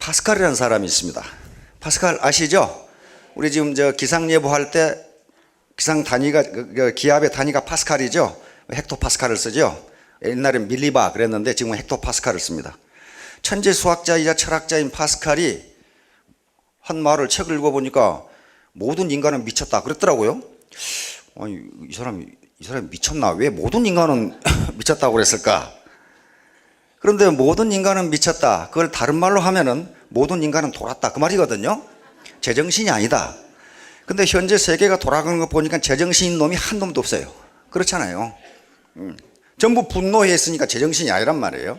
파스칼이라는 사람이 있습니다. 파스칼 아시죠? 우리 지금 기상 예보할 때 기상 단위가 기압의 단위가 파스칼이죠. 헥토파스칼을 쓰죠. 옛날엔 밀리바 그랬는데 지금은 헥토파스칼을 씁니다. 천재 수학자이자 철학자인 파스칼이 한 말을 책을 읽어보니까 모든 인간은 미쳤다 그랬더라고요. 아니 이 사람이 미쳤나? 왜 모든 인간은 미쳤다고 그랬을까? 그런데 모든 인간은 미쳤다, 그걸 다른 말로 하면은 모든 인간은 돌았다, 그 말이거든요. 제정신이 아니다. 근데 현재 세계가 돌아가는 거 보니까 제정신인 놈이 한 놈도 없어요. 그렇잖아요. 전부 분노했으니까 제정신이 아니란 말이에요.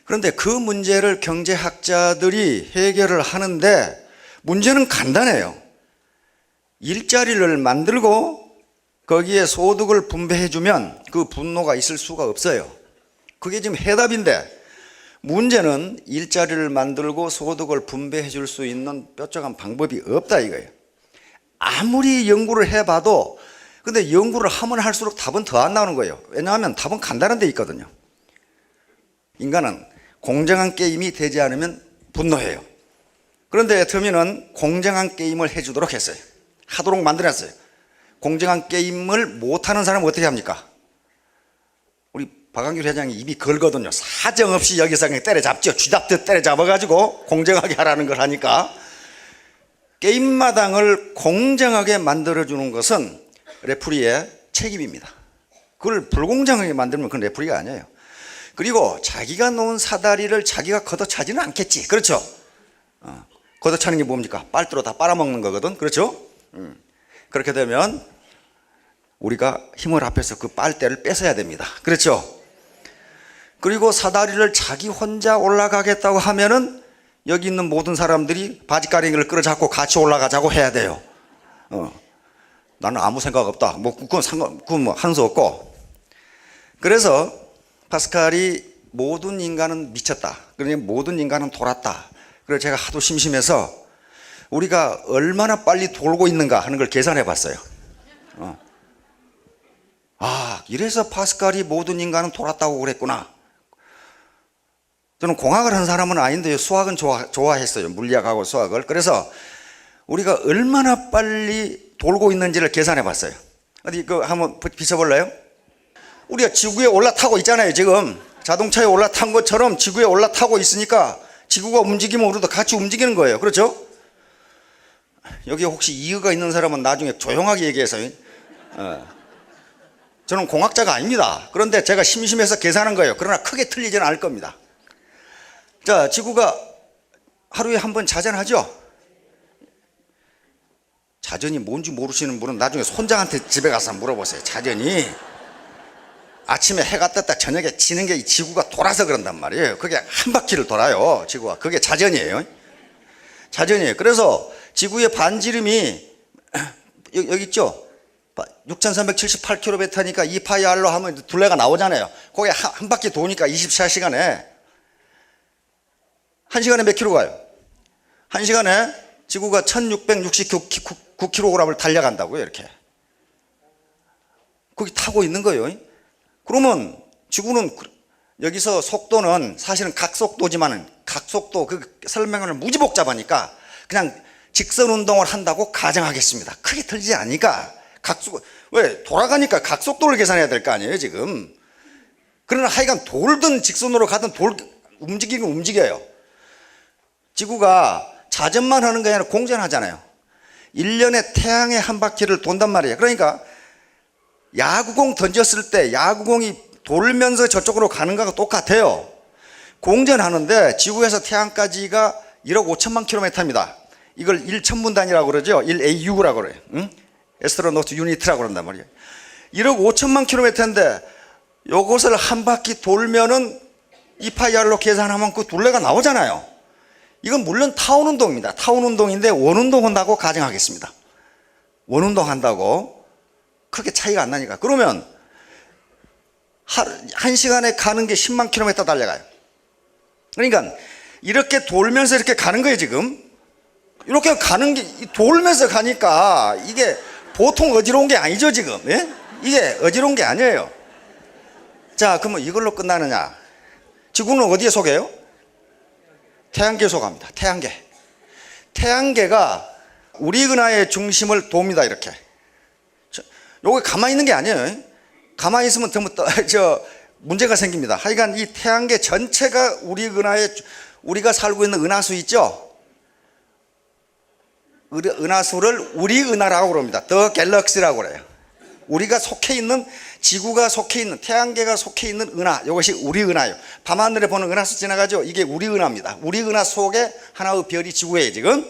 그런데 그 문제를 경제학자들이 해결을 하는데 문제는 간단해요. 일자리를 만들고 거기에 소득을 분배해주면 그 분노가 있을 수가 없어요. 그게 지금 해답인데 문제는 일자리를 만들고 소득을 분배해 줄 수 있는 뾰족한 방법이 없다 이거예요. 아무리 연구를 해봐도 근데 연구를 하면 할수록 답은 더 안 나오는 거예요. 왜냐하면 답은 간단한 데 있거든요. 인간은 공정한 게임이 되지 않으면 분노해요. 그런데 터미는 공정한 게임을 해주도록 했어요. 하도록 만들었어요. 공정한 게임을 못하는 사람은 어떻게 합니까? 우리 박한규 회장이 입이 걸거든요. 사정없이 여기서 그냥 때려잡죠. 쥐잡듯 때려잡아가지고 공정하게 하라는 걸 하니까. 게임마당을 공정하게 만들어주는 것은 레프리의 책임입니다. 그걸 불공정하게 만들면 그건 레프리가 아니에요. 그리고 자기가 놓은 사다리를 자기가 걷어차지는 않겠지. 그렇죠? 걷어차는 게 뭡니까? 빨대로 다 빨아먹는 거거든. 그렇죠? 그렇게 되면 우리가 힘을 합해서 그 빨대를 뺏어야 됩니다. 그렇죠? 그리고 사다리를 자기 혼자 올라가겠다고 하면은 여기 있는 모든 사람들이 바지가랑이를 끌어잡고 같이 올라가자고 해야 돼요. 나는 아무 생각 없다. 그건 뭐 하는 수 없고. 그래서 파스칼이 모든 인간은 미쳤다. 그러니 모든 인간은 돌았다. 그래서 제가 하도 심심해서 우리가 얼마나 빨리 돌고 있는가 하는 걸 계산해 봤어요. 이래서 파스칼이 모든 인간은 돌았다고 그랬구나. 저는 공학을 한 사람은 아닌데요. 수학은 좋아했어요. 물리학하고 수학을. 그래서 우리가 얼마나 빨리 돌고 있는지를 계산해 봤어요. 어디 한번 비춰볼래요? 우리가 지구에 올라타고 있잖아요. 지금 자동차에 올라탄 것처럼 지구에 올라타고 있으니까 지구가 움직이면 우리도 같이 움직이는 거예요. 그렇죠? 여기 혹시 이유가 있는 사람은 나중에 조용하게 얘기해서. 저는 공학자가 아닙니다. 그런데 제가 심심해서 계산한 거예요. 그러나 크게 틀리지는 않을 겁니다. 자, 지구가 하루에 한 번 자전하죠? 자전이 뭔지 모르시는 분은 나중에 손장한테 집에 가서 물어보세요. 자전이 아침에 해가 떴다 저녁에 지는 게 이 지구가 돌아서 그런단 말이에요. 그게 한 바퀴를 돌아요, 지구가. 그게 자전이에요. 자전이에요. 그래서 지구의 반지름이 여기 있죠? 6378km니까 2파이R로 하면 둘레가 나오잖아요. 거기에 한 바퀴 도니까 24시간에 1시간에 몇 킬로 가요? 1시간에 지구가 1669kg을 달려간다고요. 이렇게 거기 타고 있는 거예요. 그러면 지구는 여기서 속도는 사실은 각속도지만 각속도 그 설명을 무지 복잡하니까 그냥 직선 운동을 한다고 가정하겠습니다. 크게 틀리지 않으니까. 왜? 돌아가니까 각속도를 계산해야 될 거 아니에요 지금. 그러나 하여간 돌든 직선으로 가든 움직이긴 움직여요. 지구가 자전만 하는 게 아니라 공전하잖아요. 1년에 태양의 한 바퀴를 돈단 말이에요. 그러니까 야구공 던졌을 때 야구공이 돌면서 저쪽으로 가는 거하고 똑같아요. 공전하는데 지구에서 태양까지가 1억 5천만 킬로미터입니다. 이걸 1천분 단위라고 그러죠. 1AU라고 그래요. 에스트로노트 유니트라고 그런단 말이에요. 1억 5천만 킬로미터인데 요것을 한 바퀴 돌면은 2파이R로 계산하면 그 둘레가 나오잖아요. 이건 물론 타운 운동입니다. 타운 운동인데 원운동 한다고 가정하겠습니다. 원운동 한다고 크게 차이가 안 나니까. 그러면 한 시간에 가는 게 10만 킬로미터 달려가요. 그러니까 이렇게 돌면서 이렇게 가는 거예요 지금. 이렇게 가는 게 돌면서 가니까 이게 보통 어지러운 게 아니죠 지금. 예? 이게 어지러운 게 아니에요. 자, 그러면 이걸로 끝나느냐? 지구는 어디에 속해요? 태양계 속합니다. 태양계가 우리 은하의 중심을 돕니다. 이렇게. 요게 가만히 있는 게 아니에요. 가만히 있으면 너무 문제가 생깁니다. 하여간 이 태양계 전체가 우리가 살고 있는 은하수 있죠? 은하수를 우리 은하라고 그럽니다. 더 갤럭시라고 그래요. 우리가 속해 있는, 지구가 속해 있는, 태양계가 속해 있는 은하, 이것이 우리 은하예요. 밤하늘에 보는 은하수 지나가죠? 이게 우리 은하입니다. 우리 은하 속에 하나의 별이 지구예요, 지금.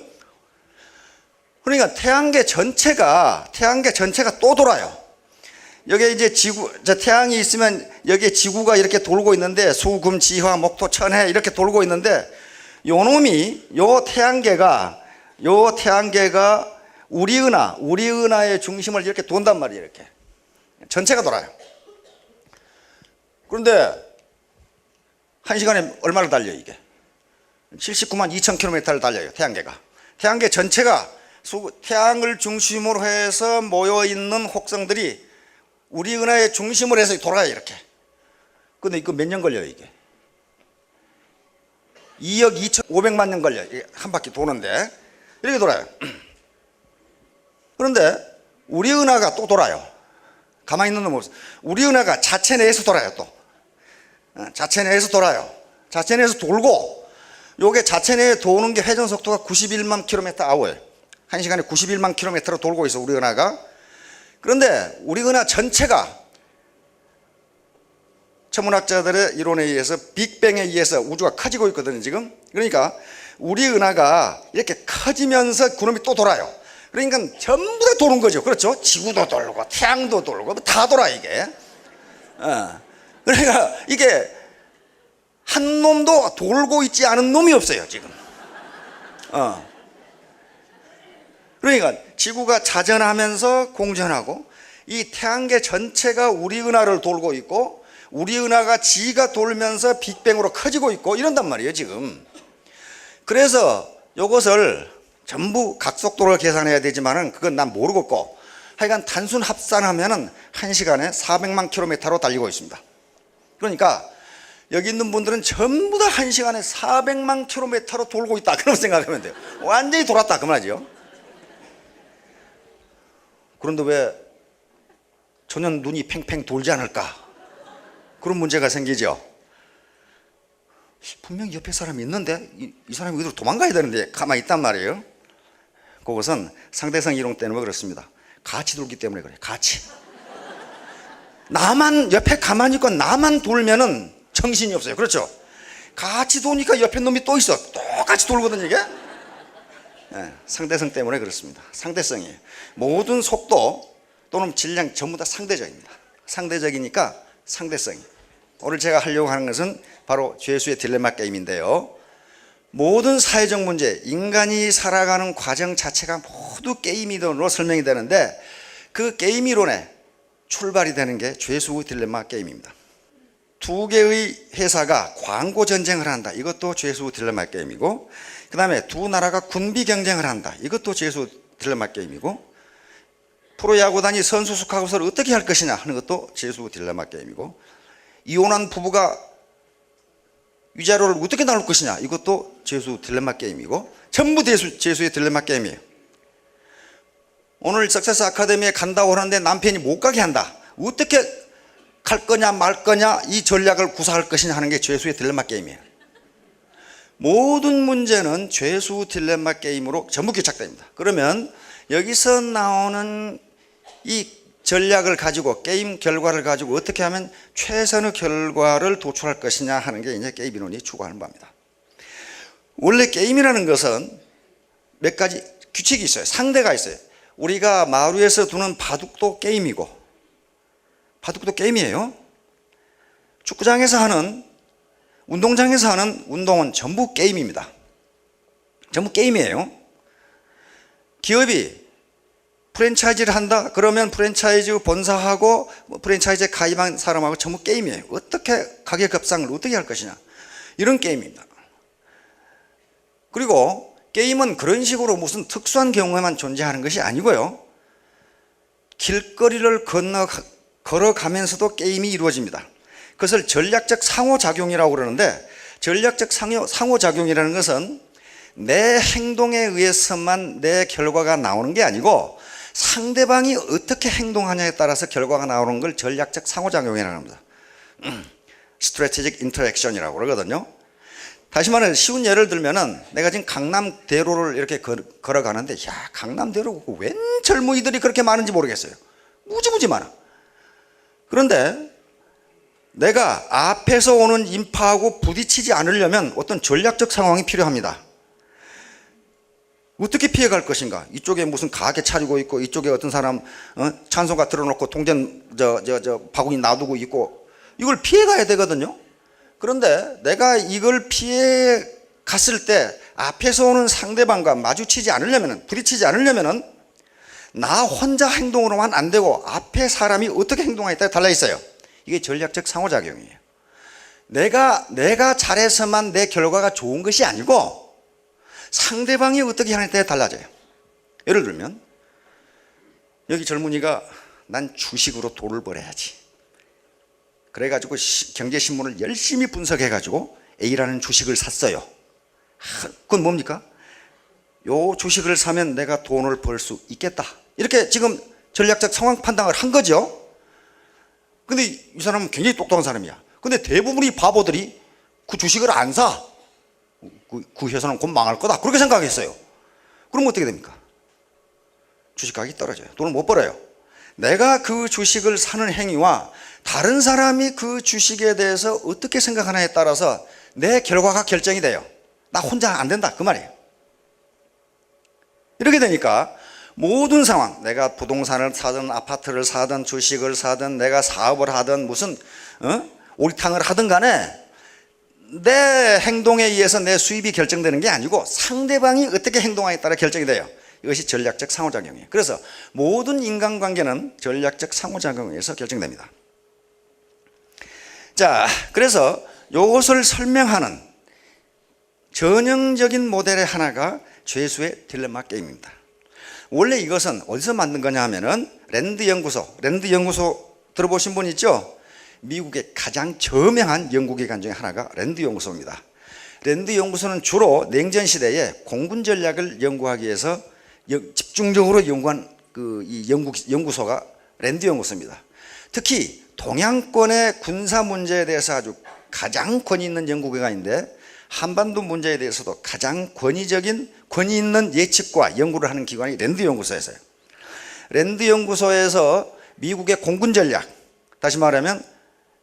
그러니까 태양계 전체가 또 돌아요. 여기에 이제 태양이 있으면 여기에 지구가 이렇게 돌고 있는데, 수, 금, 지, 화, 목, 토, 천, 해 이렇게 돌고 있는데, 요 태양계가 우리 은하의 중심을 이렇게 돈단 말이에요. 이렇게 전체가 돌아요. 그런데 1시간에 얼마를 달려요? 이게 79만 2천 킬로미터를 달려요. 태양계 전체가 태양을 중심으로 해서 모여있는 혹성들이 우리 은하의 중심을 해서 돌아요. 이렇게. 근데 이거 몇 년 걸려요? 이게 2억 2,500만 년 걸려요. 한 바퀴 도는데 이렇게 돌아요. 그런데 우리 은하가 또 돌아요. 가만히 있는 놈 없어요. 우리 은하가 자체 내에서 돌아요. 또 자체 내에서 돌아요. 자체 내에서 돌고, 요게 자체 내에 도는 게 회전 속도가 91만 킬로미터 아워예요. 1시간에 91만 킬로미터로 돌고 있어, 우리 은하가. 그런데 우리 은하 전체가 천문학자들의 이론에 의해서 빅뱅에 의해서 우주가 커지고 있거든요, 지금. 그러니까 우리 은하가 이렇게 커지면서 그놈이 또 돌아요. 그러니까 전부 다 도는 거죠. 그렇죠? 지구도 돌고 태양도 돌고 다 돌아, 이게. 그러니까 이게 한 놈도 돌고 있지 않은 놈이 없어요, 지금. 그러니까 지구가 자전하면서 공전하고, 이 태양계 전체가 우리 은하를 돌고 있고, 우리 은하가 지가 돌면서 빅뱅으로 커지고 있고 이런단 말이에요, 지금. 그래서 이것을 전부 각속도를 계산해야 되지만은 그건 난 모르겠고, 하여간 단순 합산하면은 1시간에 400만 킬로미터로 달리고 있습니다. 그러니까 여기 있는 분들은 전부 다 1시간에 400만 킬로미터로 돌고 있다, 그런 생각하면 돼요. 완전히 돌았다, 그 말이죠. 그런데 왜 전혀 눈이 팽팽 돌지 않을까? 그런 문제가 생기죠. 분명히 옆에 사람이 있는데 이 사람이 어디로 도망가야 되는데 가만히 있단 말이에요. 그것은 상대성 이론 때문에 그렇습니다. 같이 돌기 때문에 그래요. 같이. 나만 옆에 가만히 있고 나만 돌면은 정신이 없어요. 그렇죠? 같이 도니까 옆에 놈이 또 있어. 똑같이 돌거든요, 이게. 네, 상대성 때문에 그렇습니다. 상대성이에요. 모든 속도 또는 질량 전부 다 상대적입니다. 상대적이니까 상대성이. 오늘 제가 하려고 하는 것은 바로 죄수의 딜레마 게임인데요. 모든 사회적 문제, 인간이 살아가는 과정 자체가 모두 게임 이론으로 설명이 되는데, 그 게임 이론의 출발이 되는 게 죄수의 딜레마 게임입니다. 두 개의 회사가 광고 전쟁을 한다. 이것도 죄수의 딜레마 게임이고, 그 다음에 두 나라가 군비 경쟁을 한다. 이것도 죄수의 딜레마 게임이고, 프로야구단이 선수 숙하고서를 어떻게 할 것이냐 하는 것도 죄수의 딜레마 게임이고, 이혼한 부부가 위자료를 어떻게 나눌 것이냐, 이것도 죄수 딜레마 게임이고, 전부 죄수의 딜레마 게임이에요. 오늘 석세스 아카데미에 간다고 하는데 남편이 못 가게 한다. 어떻게 갈 거냐 말 거냐, 이 전략을 구사할 것이냐 하는 게 죄수의 딜레마 게임이에요. 모든 문제는 죄수 딜레마 게임으로 전부 귀착됩니다. 그러면 여기서 나오는 이 전략을 가지고, 게임 결과를 가지고 어떻게 하면 최선의 결과를 도출할 것이냐 하는 게 이제 게임 이론이 추구하는 바입니다. 원래 게임이라는 것은 몇 가지 규칙이 있어요. 상대가 있어요. 우리가 마루에서 두는 바둑도 게임이고, 바둑도 게임이에요. 축구장에서 하는, 운동장에서 하는 운동은 전부 게임입니다. 전부 게임이에요. 기업이 프랜차이즈를 한다 그러면 프랜차이즈 본사하고 프랜차이즈에 가입한 사람하고 전부 게임이에요. 어떻게 가격 협상을 어떻게 할 것이냐, 이런 게임입니다. 그리고 게임은 그런 식으로 무슨 특수한 경우에만 존재하는 것이 아니고요, 길거리를 걸어가면서도 게임이 이루어집니다. 그것을 전략적 상호작용이라고 그러는데, 전략적 상호작용이라는 것은 내 행동에 의해서만 내 결과가 나오는 게 아니고 상대방이 어떻게 행동하냐에 따라서 결과가 나오는 걸 전략적 상호작용이라고 합니다. Strategic Interaction이라고 그러거든요. 다시 말해 쉬운 예를 들면은 내가 지금 강남대로를 이렇게 걸어가는데 야 강남대로 웬 젊은이들이 그렇게 많은지 모르겠어요. 무지무지 많아. 그런데 내가 앞에서 오는 인파하고 부딪히지 않으려면 어떤 전략적 상황이 필요합니다. 어떻게 피해갈 것인가? 이쪽에 무슨 가게 차리고 있고 이쪽에 어떤 사람 찬송가 틀어놓고 동전 바구니 놔두고 있고 이걸 피해가야 되거든요. 그런데 내가 이걸 피해 갔을 때 앞에서 오는 상대방과 마주치지 않으려면 부딪히지 않으려면 나 혼자 행동으로만 안 되고 앞에 사람이 어떻게 행동하냐에 따라 달라 있어요. 이게 전략적 상호작용이에요. 내가 잘해서만 내 결과가 좋은 것이 아니고 상대방이 어떻게 하느냐에 따라 달라져요. 예를 들면 여기 젊은이가 난 주식으로 돈을 벌어야지. 그래가지고 경제신문을 열심히 분석해가지고 A라는 주식을 샀어요. 그건 뭡니까? 요 주식을 사면 내가 돈을 벌 수 있겠다. 이렇게 지금 전략적 상황 판단을 한 거죠. 근데 이 사람은 굉장히 똑똑한 사람이야. 근데 대부분의 바보들이 그 주식을 안 사. 그 회사는 곧 망할 거다. 그렇게 생각했어요. 그럼 어떻게 됩니까? 주식 가격이 떨어져요. 돈을 못 벌어요. 내가 그 주식을 사는 행위와 다른 사람이 그 주식에 대해서 어떻게 생각하냐에 따라서 내 결과가 결정이 돼요. 나 혼자 안 된다 그 말이에요. 이렇게 되니까 모든 상황, 내가 부동산을 사든 아파트를 사든 주식을 사든 내가 사업을 하든 무슨 오리탕을 하든 간에 내 행동에 의해서 내 수입이 결정되는 게 아니고 상대방이 어떻게 행동하냐에 따라 결정이 돼요. 이것이 전략적 상호작용이에요. 그래서 모든 인간관계는 전략적 상호작용에 의해서 결정됩니다. 자, 그래서 이것을 설명하는 전형적인 모델의 하나가 죄수의 딜레마 게임입니다. 원래 이것은 어디서 만든 거냐 하면은 랜드 연구소 들어보신 분 있죠? 미국의 가장 저명한 연구기관 중에 하나가 랜드 연구소입니다. 랜드 연구소는 주로 냉전 시대에 공군 전략을 연구하기 위해서 집중적으로 연구한 이 연구소가 랜드 연구소입니다. 특히 동양권의 군사 문제에 대해서 아주 가장 권위 있는 연구기관인데 한반도 문제에 대해서도 가장 권위 있는 예측과 연구를 하는 기관이 랜드 연구소였어요. 랜드 연구소에서 미국의 공군 전략, 다시 말하면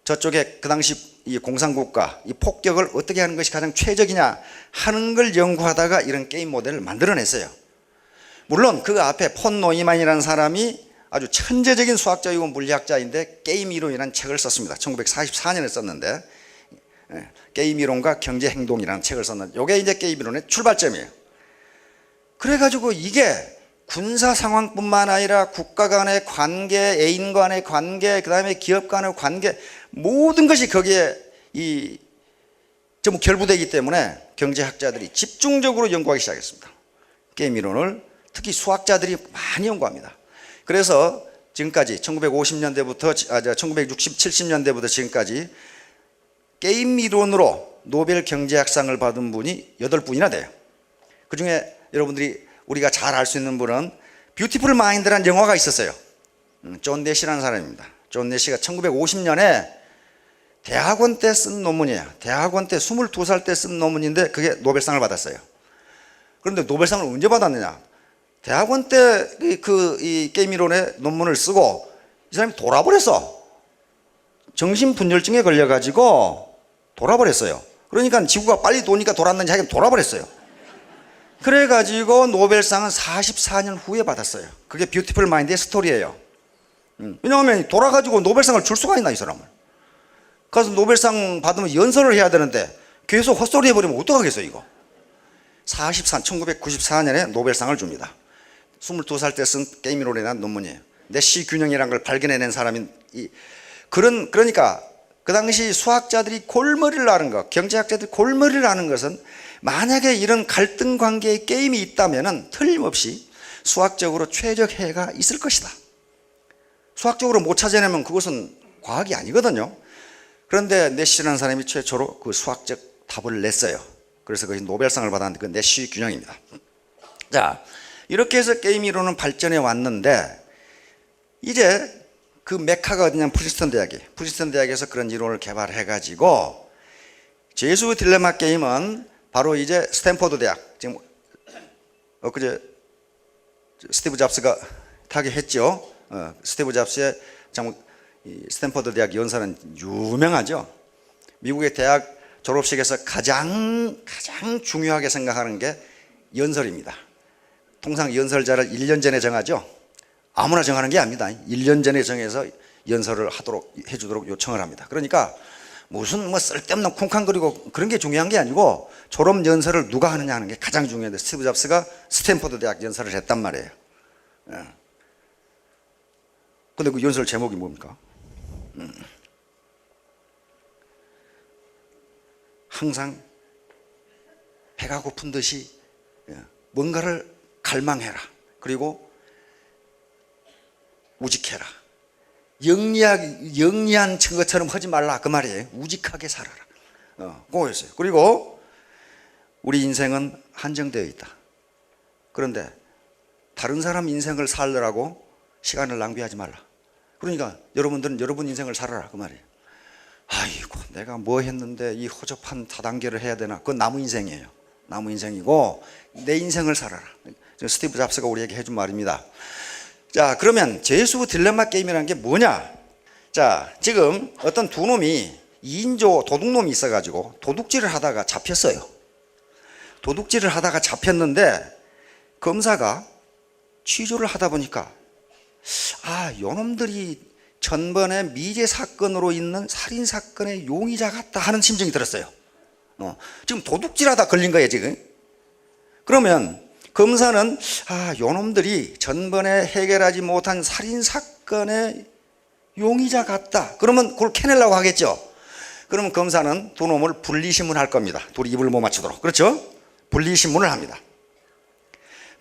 저쪽에 그 당시 이 공산국가 이 폭격을 어떻게 하는 것이 가장 최적이냐 하는 걸 연구하다가 이런 게임 모델을 만들어냈어요. 물론 그 앞에 폰 노이만이라는 사람이 아주 천재적인 수학자이고 물리학자인데 게임 이론이라는 책을 썼습니다. 1944년에 썼는데 게임 이론과 경제 행동이라는 책을 썼는데 이게 이제 게임 이론의 출발점이에요. 그래가지고 이게 군사 상황뿐만 아니라 국가 간의 관계, 애인 간의 관계, 그 다음에 기업 간의 관계 모든 것이 거기에 전부 결부되기 때문에 경제학자들이 집중적으로 연구하기 시작했습니다. 게임 이론을 특히 수학자들이 많이 연구합니다. 그래서 지금까지 1950년대부터 1960, 70년대부터 지금까지 게임 이론으로 노벨 경제학상을 받은 분이 8분이나 돼요. 그 중에 여러분들이 우리가 잘 알 수 있는 분은 뷰티풀 마인드라는 영화가 있었어요. 존 내시라는 사람입니다. 존 내시가 1950년에 대학원 때 쓴 논문이에요. 대학원 때 22살 때 쓴 논문인데 그게 노벨상을 받았어요. 그런데 노벨상을 언제 받았느냐? 대학원 때 이 게임 이론의 논문을 쓰고 이 사람이 돌아버렸어. 정신분열증에 걸려가지고 돌아버렸어요. 그러니까 지구가 빨리 도니까 돌았는지 하긴 돌아버렸어요. 그래가지고 노벨상은 44년 후에 받았어요. 그게 뷰티풀 마인드의 스토리예요. 왜냐하면 돌아가지고 노벨상을 줄 수가 있나 이 사람을. 그래서 노벨상 받으면 연설을 해야 되는데 계속 헛소리 해버리면 어떡하겠어요 이거. 1994년에 노벨상을 줍니다. 22살 때 쓴 게임 이론에 대한 논문이에요. 내시 균형이라는 걸 발견해낸 사람인 그러니까 그 당시 수학자들이 골머리를 앓은 것, 경제학자들이 골머리를 앓은 것은 만약에 이런 갈등 관계의 게임이 있다면 틀림없이 수학적으로 최적해가 있을 것이다. 수학적으로 못 찾아내면 그것은 과학이 아니거든요. 그런데 내시라는 사람이 최초로 그 수학적 답을 냈어요. 그래서 그것이 노벨상을 받았는데 그 내시 균형입니다. 자, 이렇게 해서 게임 이론은 발전해 왔는데 이제 그 메카가 어디냐면 프린스턴 대학이에요. 프린스턴 대학에서 그런 이론을 개발해 가지고 제수 딜레마 게임은 바로 이제 스탠포드 대학, 지금 엊그제 스티브 잡스가 타계했죠. 스티브 잡스의 스탠포드 대학 연설은 유명하죠. 미국의 대학 졸업식에서 가장 중요하게 생각하는 게 연설입니다. 통상 연설자를 1년 전에 정하죠. 아무나 정하는 게 아닙니다. 1년 전에 정해서 연설을 해주도록 요청을 합니다. 그러니까 무슨 쓸데없는 쿵쾅거리고 그런 게 중요한 게 아니고 졸업 연설을 누가 하느냐 하는 게 가장 중요한데 스티브 잡스가 스탠포드 대학 연설을 했단 말이에요. 근데 그 연설 제목이 뭡니까? 항상 배가 고픈 듯이 뭔가를 갈망해라. 그리고 우직해라. 영리한 것처럼 하지 말라. 그 말이에요. 우직하게 살아라. 그거였어요. 그리고 우리 인생은 한정되어 있다. 그런데 다른 사람 인생을 살느라고 시간을 낭비하지 말라. 그러니까 여러분들은 여러분 인생을 살아라. 그 말이에요. 아이고, 내가 뭐 했는데 이 허접한 다단계를 해야 되나? 그건 나무 인생이에요. 나무 인생이고 내 인생을 살아라. 스티브 잡스가 우리에게 해준 말입니다. 자, 그러면 제수 딜레마 게임이라는 게 뭐냐? 자, 지금 어떤 두 놈이 2인조 도둑놈이 있어가지고 도둑질을 하다가 잡혔어요. 도둑질을 하다가 잡혔는데 검사가 취조를 하다 보니까 요놈들이 전번에 미제 사건으로 있는 살인 사건의 용의자 같다 하는 심정이 들었어요. 지금 도둑질하다 걸린 거예요, 지금. 그러면 검사는 요놈들이 전번에 해결하지 못한 살인 사건의 용의자 같다. 그러면 그걸 캐내려고 하겠죠. 그러면 검사는 두 놈을 분리신문할 겁니다. 둘이 입을 못 맞추도록. 그렇죠? 분리신문을 합니다.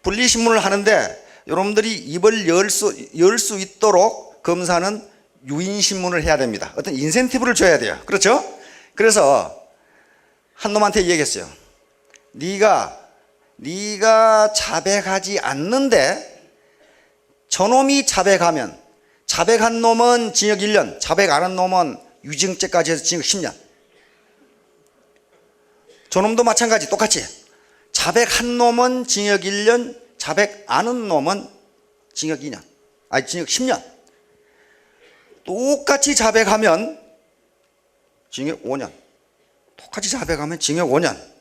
분리신문을 하는데 여러분들이 입을 열 수 있도록 검사는 유인신문을 해야 됩니다. 어떤 인센티브를 줘야 돼요. 그렇죠? 그래서 한 놈한테 얘기했어요. 네가 자백하지 않는데 저놈이 자백하면 자백한 놈은 징역 1년, 자백 안 한 놈은 유증죄까지 해서 징역 10년. 저놈도 마찬가지 똑같이 자백한 놈은 징역 1년, 자백 안 한 놈은 징역 2년, 징역 10년. 똑같이 자백하면 징역 5년, 똑같이 자백하면 징역 5년.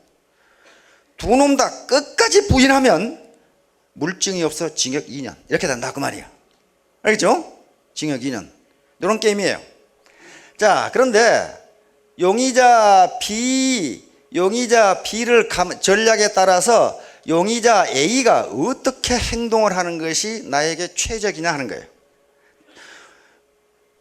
두 놈 다 끝까지 부인하면 물증이 없어 징역 2년 이렇게 된다 그 말이에요. 알겠죠? 징역 2년. 이런 게임이에요. 자, 그런데 용의자 B를 전략에 따라서 용의자 A가 어떻게 행동을 하는 것이 나에게 최적이냐 하는 거예요.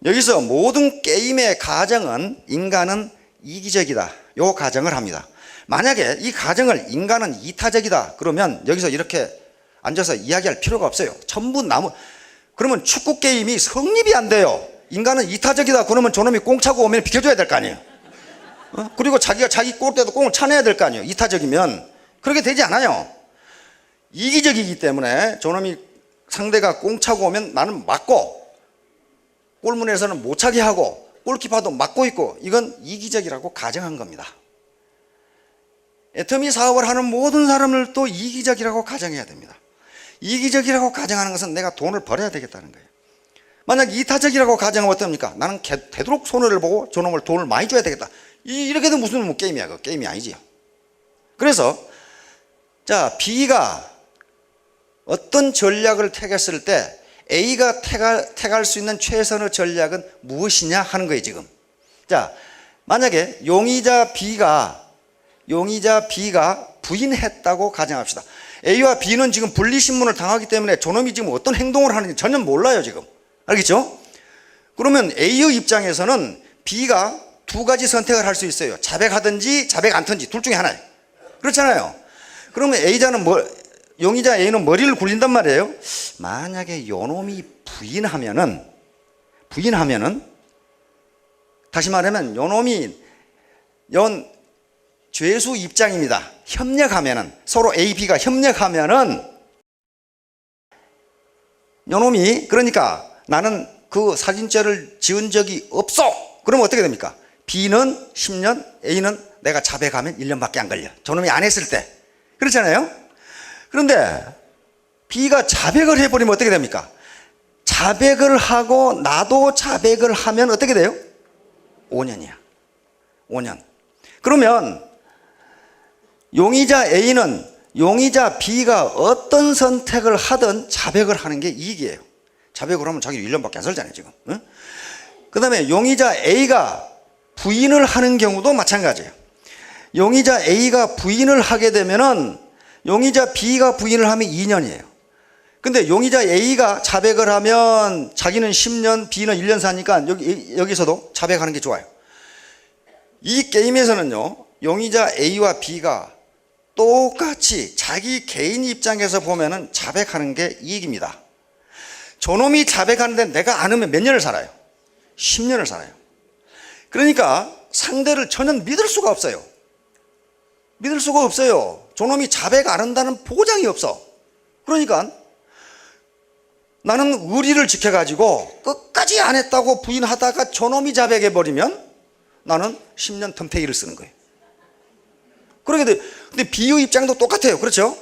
여기서 모든 게임의 가정은 인간은 이기적이다. 요 가정을 합니다. 만약에 이 가정을 인간은 이타적이다 그러면 여기서 이렇게 앉아서 이야기할 필요가 없어요. 전부 그러면 축구 게임이 성립이 안 돼요. 인간은 이타적이다 그러면 저놈이 공 차고 오면 비켜줘야 될 거 아니에요. 그리고 자기가 자기 골대도 공을 차내야 될 거 아니에요. 이타적이면. 그렇게 되지 않아요. 이기적이기 때문에 저놈이 상대가 공 차고 오면 나는 맞고 골문에서는 못 차게 하고 골키퍼도 막고 있고 이건 이기적이라고 가정한 겁니다. 애터미 사업을 하는 모든 사람을 또 이기적이라고 가정해야 됩니다. 이기적이라고 가정하는 것은 내가 돈을 벌어야 되겠다는 거예요. 만약 이타적이라고 가정하면 어떻습니까? 나는 되도록 손해를 보고 저놈을 돈을 많이 줘야 되겠다. 이렇게 해도 무슨 게임이야. 그 게임이 아니지요. 그래서 자, B가 어떤 전략을 택했을 때 A가 택할 수 있는 최선의 전략은 무엇이냐 하는 거예요 지금. 자, 만약에 용의자 B가 부인했다고 가정합시다. A와 B는 지금 분리신문을 당하기 때문에 저놈이 지금 어떤 행동을 하는지 전혀 몰라요 지금. 알겠죠? 그러면 A의 입장에서는 B가 두 가지 선택을 할 수 있어요. 자백하든지 자백 않든지 둘 중에 하나예요. 그렇잖아요. 그러면 용의자 A는 머리를 굴린단 말이에요. 만약에 요놈이 부인하면은 다시 말하면 요놈이 죄수 입장입니다. 협력하면은, 서로 A, B가 협력하면은 요놈이, 그러니까 나는 그 사진죄를 지은 적이 없어. 그러면 어떻게 됩니까? B는 10년, A는 내가 자백하면 1년밖에 안 걸려. 저놈이 안 했을 때. 그렇잖아요? 그런데 B가 자백을 해버리면 어떻게 됩니까? 자백을 하고 나도 자백을 하면 어떻게 돼요? 5년이야. 5년. 그러면 용의자 A는 용의자 B가 어떤 선택을 하든 자백을 하는 게 이익이에요. 자백을 하면 자기 1년밖에 안 살잖아요, 지금. 응? 그 다음에 용의자 A가 부인을 하는 경우도 마찬가지예요. 용의자 A가 부인을 하게 되면은 용의자 B가 부인을 하면 2년이에요. 근데 용의자 A가 자백을 하면 자기는 10년, B는 1년 사니까 여기서도 자백하는 게 좋아요. 이 게임에서는요, 용의자 A와 B가 똑같이 자기 개인 입장에서 보면은 자백하는 게 이익입니다. 저놈이 자백하는데 내가 안 하면 몇 년을 살아요? 10년을 살아요. 그러니까 상대를 전혀 믿을 수가 없어요. 믿을 수가 없어요. 저놈이 자백 안 한다는 보장이 없어. 그러니까 나는 의리를 지켜가지고 끝까지 안 했다고 부인하다가 저놈이 자백해버리면 나는 10년 덤태기를 쓰는 거예요. 그러게 돼. 근데 B의 입장도 똑같아요. 그렇죠?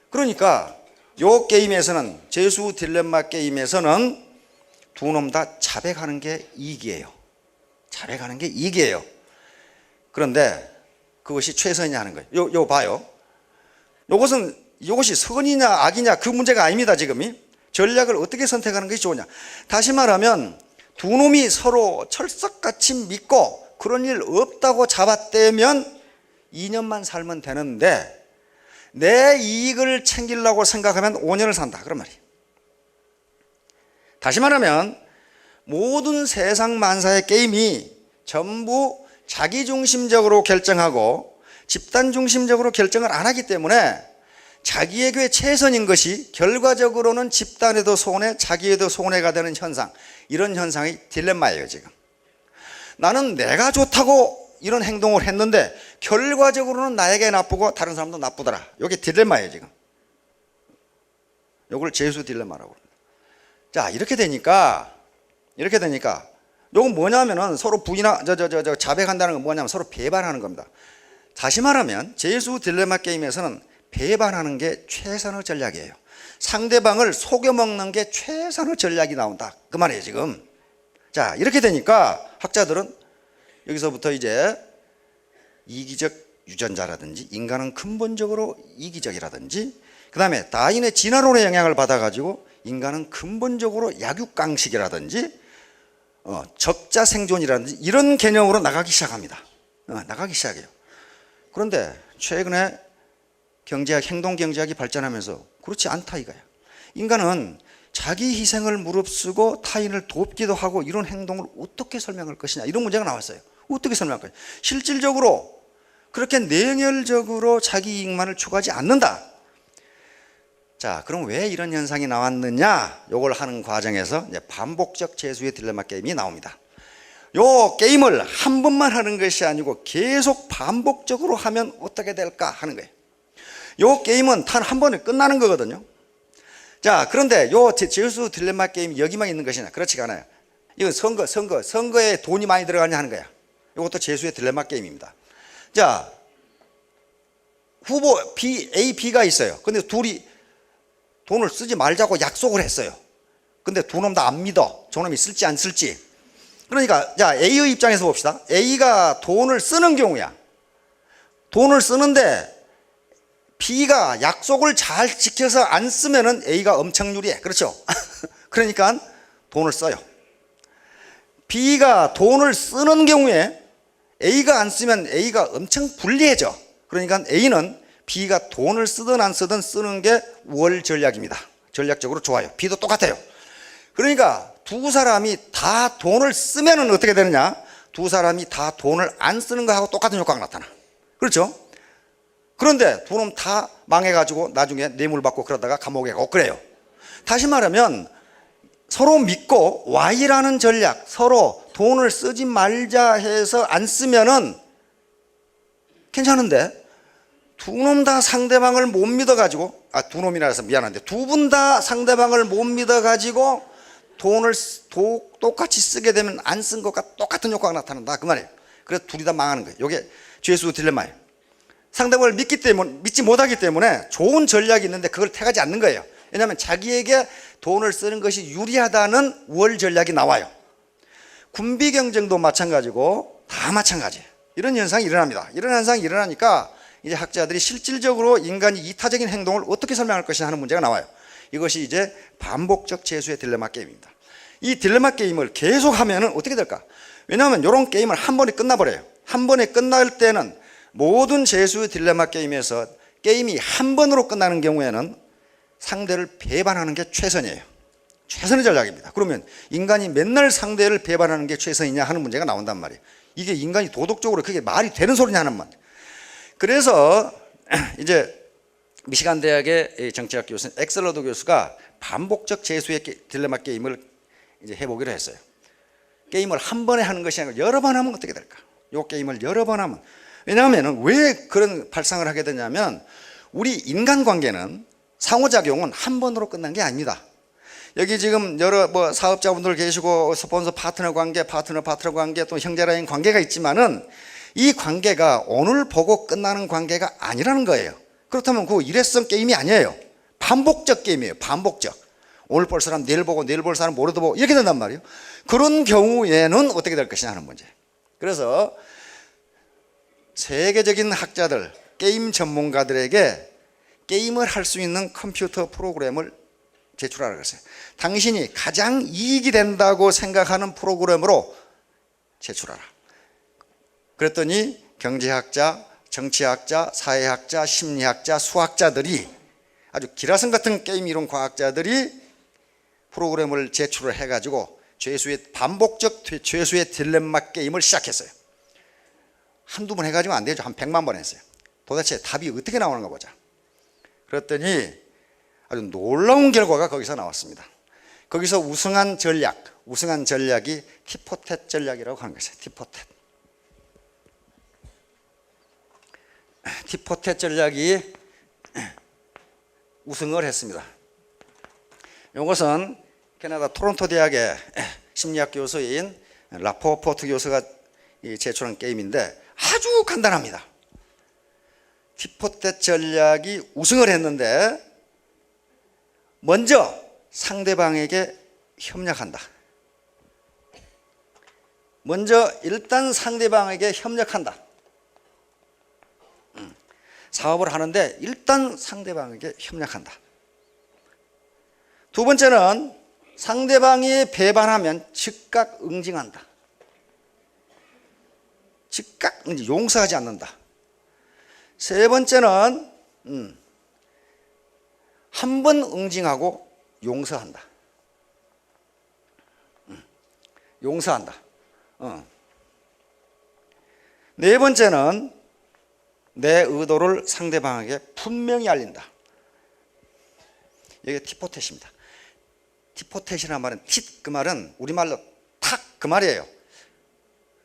그러니까 요 게임에서는, 죄수 딜레마 게임에서는 두 놈 다 자백하는 게 이익이에요. 자백하는 게 이익이에요. 그런데 그것이 최선이냐 하는 거예요. 요 봐요. 이것이 선이냐 악이냐 그 문제가 아닙니다. 지금이 전략을 어떻게 선택하는 것이 좋으냐. 다시 말하면 두 놈이 서로 철석같이 믿고 그런 일 없다고 잡아떼면 2년만 살면 되는데 내 이익을 챙기려고 생각하면 5년을 산다, 그런 말이에요. 다시 말하면 모든 세상 만사의 게임이 전부 자기중심적으로 결정하고 집단중심적으로 결정을 안 하기 때문에 자기에게 최선인 것이 결과적으로는 집단에도 손해, 자기에도 손해가 되는 현상, 이런 현상이 딜레마예요. 지금 나는 내가 좋다고 이런 행동을 했는데 결과적으로는 나에게 나쁘고 다른 사람도 나쁘더라. 이게 딜레마예요. 지금 이걸 죄수 딜레마라고 합니다. 자, 이렇게 되니까 이건 뭐냐면은 서로 자백한다는 건 뭐냐면 서로 배반하는 겁니다. 다시 말하면 죄수 딜레마 게임에서는 배반하는 게 최선의 전략이에요. 상대방을 속여먹는 게 최선의 전략이 나온다, 그 말이에요. 지금 자, 이렇게 되니까 학자들은 여기서부터 이제 이기적 유전자라든지 인간은 근본적으로 이기적이라든지, 그 다음에 다윈의 진화론의 영향을 받아가지고 인간은 근본적으로 약육강식이라든지 적자 생존이라든지 이런 개념으로 나가기 시작합니다. 나가기 시작해요. 그런데 최근에 경제학, 행동경제학이 발전하면서 그렇지 않다 이거야. 인간은 자기 희생을 무릅쓰고 타인을 돕기도 하고 이런 행동을 어떻게 설명할 것이냐, 이런 문제가 나왔어요. 어떻게 설명할 것이냐. 실질적으로 그렇게 내열적으로 자기 이익만을 추구하지 않는다. 자, 그럼 왜 이런 현상이 나왔느냐, 요걸 하는 과정에서 이제 반복적 죄수의 딜레마 게임이 나옵니다. 요 게임을 한 번만 하는 것이 아니고 계속 반복적으로 하면 어떻게 될까 하는 거예요. 요 게임은 단 한 번에 끝나는 거거든요. 자, 그런데 요 죄수 딜레마 게임이 여기만 있는 것이냐? 그렇지가 않아요. 이건 선거에 돈이 많이 들어가냐 하는 거야. 이것도 죄수의 딜레마 게임입니다. 자, 후보 A, B가 있어요. 근데 둘이 돈을 쓰지 말자고 약속을 했어요. 근데 두 놈 다 안 믿어. 저놈이 쓸지 안 쓸지. 그러니까 자, A의 입장에서 봅시다. A가 돈을 쓰는 경우야. 돈을 쓰는데 B가 약속을 잘 지켜서 안 쓰면은 A가 엄청 유리해. 그렇죠? 그러니까 돈을 써요. B가 돈을 쓰는 경우에 A가 안 쓰면 A가 엄청 불리해져. 그러니까 A는 B가 돈을 쓰든 안 쓰든 쓰는 게 월 전략입니다. 전략적으로 좋아요. B도 똑같아요. 그러니까 두 사람이 다 돈을 쓰면은 어떻게 되느냐? 두 사람이 다 돈을 안 쓰는 거하고 똑같은 효과가 나타나. 그렇죠? 그런데 두 놈 다 망해가지고 나중에 뇌물 받고 그러다가 감옥에 가고 그래요. 다시 말하면 서로 믿고 Y라는 전략, 서로 돈을 쓰지 말자 해서 안 쓰면은 괜찮은데 두 놈 다 상대방을 못 믿어가지고, 두 놈이라 해서 미안한데 두 분 다 상대방을 못 믿어가지고 돈을 똑같이 쓰게 되면 안 쓴 것과 똑같은 효과가 나타난다 그 말이에요. 그래서 둘이 다 망하는 거예요. 이게 죄수 딜레마예요. 상대방을 믿지 못하기 때문에 좋은 전략이 있는데 그걸 택하지 않는 거예요. 왜냐하면 자기에게 돈을 쓰는 것이 유리하다는 월 전략이 나와요. 군비 경쟁도 마찬가지고 다 마찬가지예요. 이런 현상이 일어납니다. 이런 현상이 일어나니까 이제 학자들이 실질적으로 인간이 이타적인 행동을 어떻게 설명할 것이냐 하는 문제가 나와요. 이것이 이제 반복적 재수의 딜레마 게임입니다. 이 딜레마 게임을 계속하면 어떻게 될까? 왜냐하면 이런 게임을 한 번에 끝나버려요. 한 번에 끝날 때는 모든 재수의 딜레마 게임에서 게임이 한 번으로 끝나는 경우에는 상대를 배반하는 게 최선이에요. 최선의 전략입니다. 그러면 인간이 맨날 상대를 배반하는 게 최선이냐 하는 문제가 나온단 말이에요. 이게 인간이 도덕적으로 그게 말이 되는 소리냐 하는 말. 그래서 이제 미시간 대학의 정치학 교수 엑셀러드 교수가 반복적 재수의 딜레마 게임을 이제 해보기로 했어요. 게임을 한 번에 하는 것이 아니라 여러 번 하면 어떻게 될까? 이 게임을 여러 번 하면, 왜냐하면 왜 그런 발상을 하게 되냐면 우리 인간관계는 상호작용은 한 번으로 끝난 게 아닙니다. 여기 지금 여러 사업자분들 계시고 스폰서 파트너 관계, 파트너 관계, 또 형제라인 관계가 있지만은 이 관계가 오늘 보고 끝나는 관계가 아니라는 거예요. 그렇다면 그 일회성 게임이 아니에요. 반복적 게임이에요. 반복적. 오늘 볼 사람 내일 보고, 내일 볼 사람 모레도 보고, 이렇게 된단 말이에요. 그런 경우에는 어떻게 될 것이냐 하는 문제. 그래서 세계적인 학자들, 게임 전문가들에게 게임을 할 수 있는 컴퓨터 프로그램을 제출하라고 했어요. 당신이 가장 이익이 된다고 생각하는 프로그램으로 제출하라. 그랬더니 경제학자, 정치학자, 사회학자, 심리학자, 수학자들이, 아주 기라성 같은 게임 이론 과학자들이 프로그램을 제출을 해가지고 반복적 죄수의 딜레마 게임을 시작했어요. 한두 번 해가지고 안 되죠. 한 100만 번 했어요. 도대체 답이 어떻게 나오는가 보자. 그랬더니 아주 놀라운 결과가 거기서 나왔습니다. 거기서 우승한 전략이 티포텟 전략이라고 하는 것이에요. 티포텟 전략이 우승을 했습니다. 이것은 캐나다 토론토 대학의 심리학 교수인 라포포트 교수가 제출한 게임인데 아주 간단합니다. 티포텟 전략이 우승을 했는데 먼저 상대방에게 협력한다. 먼저 일단 상대방에게 협력한다. 사업을 하는데 일단 상대방에게 협력한다. 두 번째는 상대방이 배반하면 즉각 응징한다. 즉각 응징, 용서하지 않는다. 세 번째는 한 번 응징하고 용서한다. 용서한다. 네 번째는 내 의도를 상대방에게 분명히 알린다. 이게 티포텟입니다. 티포텟이라는 말은 그 말은 우리말로 탁 그 말이에요.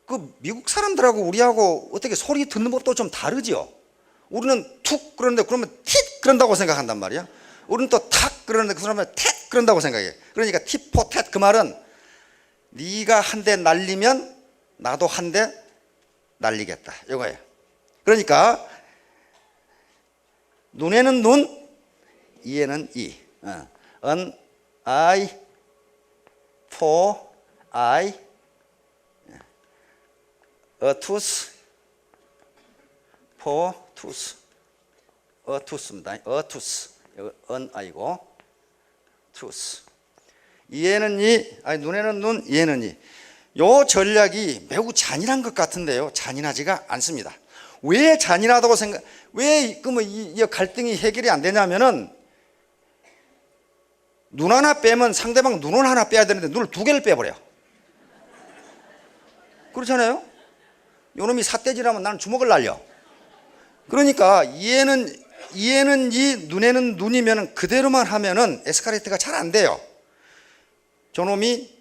그 미국 사람들하고 우리하고 어떻게 소리 듣는 법도 좀 다르죠. 우리는 툭 그러는데 그러면 틱 그런다고 생각한단 말이야. 우리는 또 탁 그러는데 그 사람은 택 그런다고 생각해. 그러니까 티포텟 그 말은 네가 한 대 날리면 나도 한 대 날리겠다 이거예요. 그러니까 눈에는 눈, 이에는 이. An eye for eye, a tooth for tooth. a tooth입니다. a tooth. an eye고 tooth. 이에는 이, 아니 눈에는 눈, 이에는 이. 요 전략이 매우 잔인한 것 같은데요. 잔인하지가 않습니다. 왜 잔인하다고 왜 이 갈등이 해결이 안 되냐면은 눈 하나 빼면 상대방 눈을 하나 빼야 되는데 눈을 두 개를 빼버려. 그렇잖아요? 요놈이 삿대질하면 나는 주먹을 날려. 그러니까 이에는 이, 눈에는 눈이면 그대로만 하면은 에스컬레이터가 잘 안 돼요. 저놈이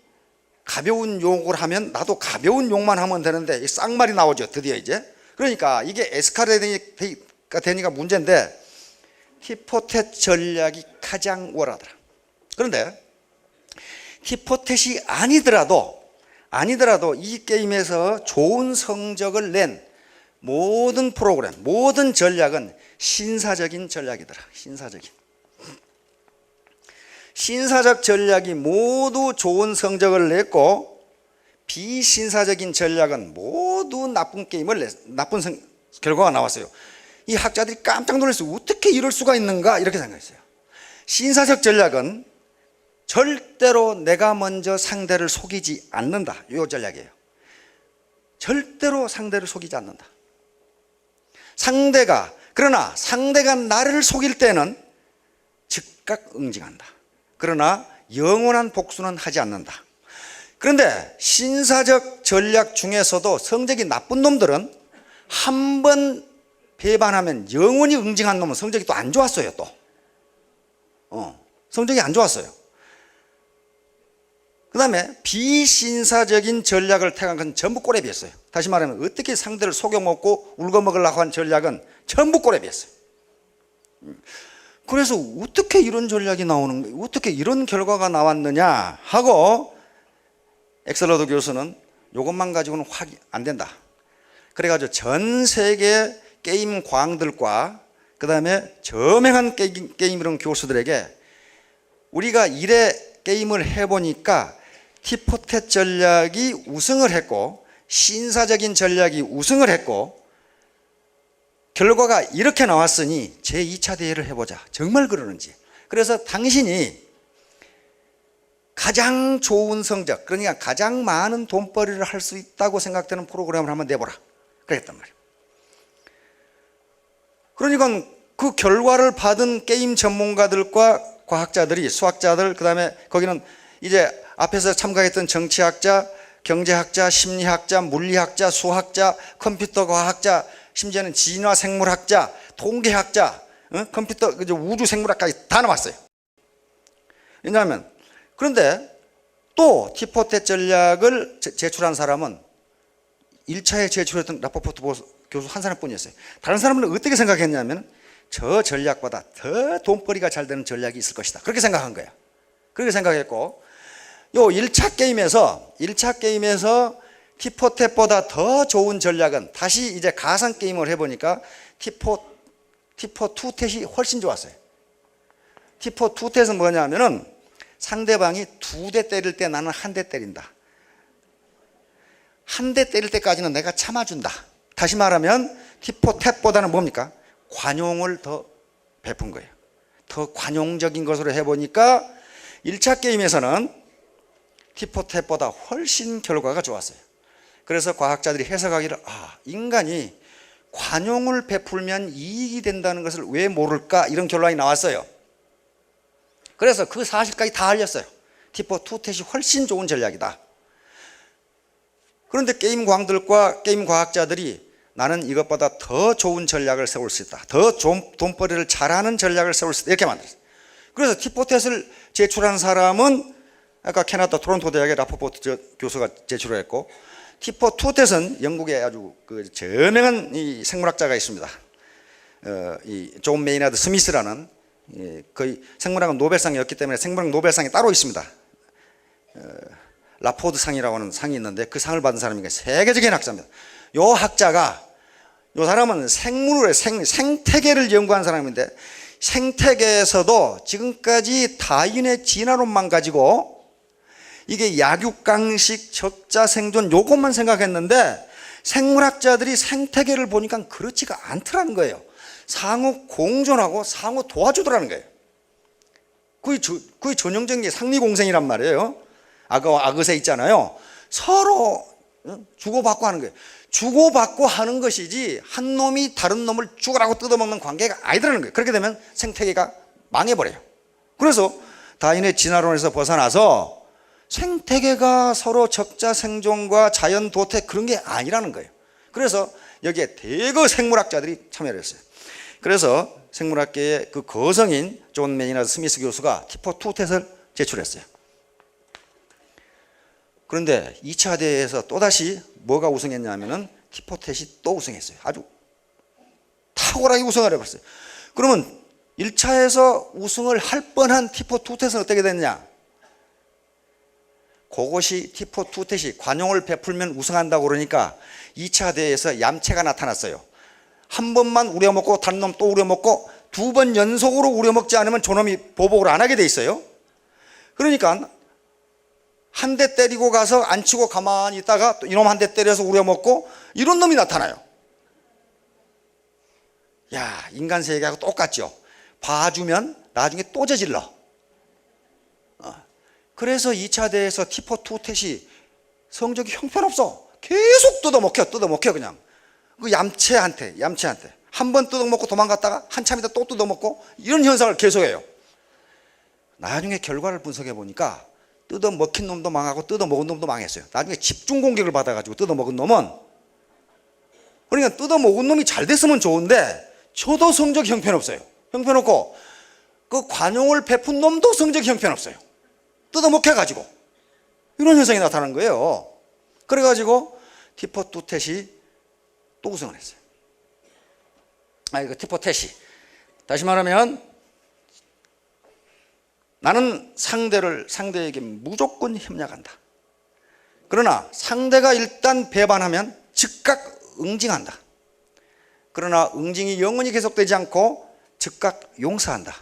가벼운 욕을 하면 나도 가벼운 욕만 하면 되는데 쌍말이 나오죠. 드디어 이제. 그러니까 이게 에스카레이트가 되니까 문제인데 티포텟 전략이 가장 우월하더라. 그런데 티포텟이 아니더라도 이 게임에서 좋은 성적을 낸 모든 프로그램, 모든 전략은 신사적인 전략이더라. 신사적 전략이 모두 좋은 성적을 냈고 비신사적인 전략은 모두 나쁜 결과가 나왔어요. 이 학자들이 깜짝 놀랐어요. 어떻게 이럴 수가 있는가 이렇게 생각했어요. 신사적 전략은 절대로 내가 먼저 상대를 속이지 않는다. 이 전략이에요. 절대로 상대를 속이지 않는다. 그러나 상대가 나를 속일 때는 즉각 응징한다. 그러나 영원한 복수는 하지 않는다. 그런데 신사적 전략 중에서도 성적이 나쁜 놈들은 한 번 배반하면 영원히 응징한 놈은 성적이 또 안 좋았어요. 성적이 안 좋았어요. 그 다음에 비신사적인 전략을 택한 건 전부 꼬레비였어요. 다시 말하면 어떻게 상대를 속여먹고 울거먹으려고 한 전략은 전부 꼬레비였어요. 그래서 어떻게 이런 전략이 나오는 거예요? 어떻게 이런 결과가 나왔느냐 하고 엑셀러드 교수는 이것만 가지고는 확 안 된다. 그래가지고 전 세계 게임 광들과 그 다음에 저명한 게임 이론 교수들에게 우리가 이래 게임을 해보니까 티포텟 전략이 우승을 했고 신사적인 전략이 우승을 했고 결과가 이렇게 나왔으니 제2차 대회를 해보자. 정말 그러는지. 그래서 당신이 가장 좋은 성적, 그러니까 가장 많은 돈벌이를 할 수 있다고 생각되는 프로그램을 한번 내보라. 그랬단 말이에요. 그러니까 그 결과를 받은 게임 전문가들과 과학자들이, 수학자들, 그 다음에 거기는 이제 앞에서 참가했던 정치학자, 경제학자, 심리학자, 물리학자, 수학자, 컴퓨터 과학자, 심지어는 진화 생물학자, 통계학자, 컴퓨터, 우주 생물학까지 다 나왔어요. 왜냐하면, 그런데 또 티포텟 전략을 제출한 사람은 1차에 제출했던 라포포트 교수 한 사람뿐이었어요. 다른 사람은 어떻게 생각했냐면 저 전략보다 더 돈벌이가 잘 되는 전략이 있을 것이다. 그렇게 생각한 거예요. 그렇게 생각했고, 요 1차 게임에서 티포텟보다 더 좋은 전략은 다시 이제 가상 게임을 해보니까 티포2텟이 훨씬 좋았어요. 티포2텟은 뭐냐면은 상대방이 2대 때릴 때 나는 1대 때린다. 1대 때릴 때까지는 내가 참아준다. 다시 말하면 티포텟보다는 뭡니까? 관용을 더 베푼 거예요. 더 관용적인 것으로 해보니까 1차 게임에서는 티포텟보다 훨씬 결과가 좋았어요. 그래서 과학자들이 해석하기를 인간이 관용을 베풀면 이익이 된다는 것을 왜 모를까 이런 결론이 나왔어요. 그래서 그 사실까지 다 알렸어요. 티포2텟이 훨씬 좋은 전략이다. 그런데 게임 광들과 게임 과학자들이 나는 이것보다 더 좋은 전략을 세울 수 있다. 더 돈벌이를 잘하는 전략을 세울 수 있다. 이렇게 만들었어요. 그래서 티포텟을 제출한 사람은 아까 캐나다 토론토 대학의 라포포트 교수가 제출했고, 티포2텟은 영국의 아주 그 저명한 이 생물학자가 있습니다. 이 존 메이나드 스미스라는 거의 생물학은 노벨상이었기 때문에 생물학 노벨상이 따로 있습니다. 라포드 상이라고 하는 상이 있는데 그 상을 받은 사람이 세계적인 학자입니다. 요 학자가, 요 사람은 생태계를 연구한 사람인데 생태계에서도 지금까지 다윈의 진화론만 가지고 이게 약육강식, 적자 생존 요것만 생각했는데 생물학자들이 생태계를 보니까 그렇지가 않더라는 거예요. 상호 공존하고 상호 도와주더라는 거예요. 거의 전형적인 게 상리공생이란 말이에요. 악어와 악어새 있잖아요. 서로 주고받고 하는 거예요. 주고받고 하는 것이지 한 놈이 다른 놈을 죽으라고 뜯어먹는 관계가 아니더라는 거예요. 그렇게 되면 생태계가 망해버려요. 그래서 다윈의 진화론에서 벗어나서 생태계가 서로 적자 생존과 자연 도태 그런 게 아니라는 거예요. 그래서 여기에 대거 생물학자들이 참여를 했어요. 그래서 생물학계의 그 거성인 존 메이나드 스미스 교수가 티포2텟을 제출했어요. 그런데 2차 대회에서 또다시 뭐가 우승했냐면은 티포텟이 또 우승했어요. 아주 탁월하게 우승을 해버렸어요. 그러면 1차에서 우승을 할 뻔한 티포2텟은 어떻게 됐냐? 그것이 티포2텟이 관용을 베풀면 우승한다고 그러니까 2차 대회에서 얌체가 나타났어요. 한 번만 우려먹고 다른 놈 또 우려먹고 2번 연속으로 우려먹지 않으면 저놈이 보복을 안 하게 돼 있어요. 그러니까 한 대 때리고 가서 안 치고 가만히 있다가 또 이놈 한 대 때려서 우려먹고 이런 놈이 나타나요. 야, 인간 세계하고 똑같죠. 봐주면 나중에 또 저질러. 그래서 2차 대회에서 티포2텟이 성적이 형편없어. 계속 뜯어먹혀 그냥. 그 얌체한테 한 번 뜯어먹고 도망갔다가 한참 있다 또 뜯어먹고 이런 현상을 계속해요. 나중에 결과를 분석해 보니까 뜯어먹힌 놈도 망하고 뜯어먹은 놈도 망했어요. 나중에 집중 공격을 받아가지고 뜯어먹은 놈은, 그러니까 뜯어먹은 놈이 잘 됐으면 좋은데 저도 성적이 형편없어요. 형편없고 그 관용을 베푼 놈도 성적이 형편없어요. 뜯어먹혀가지고 이런 현상이 나타난 거예요. 그래가지고 티포2텟이 또 우승을 했어요. 이거 티포텟이, 다시 말하면 나는 상대에게 무조건 협력한다. 그러나 상대가 일단 배반하면 즉각 응징한다. 그러나 응징이 영원히 계속되지 않고 즉각 용서한다.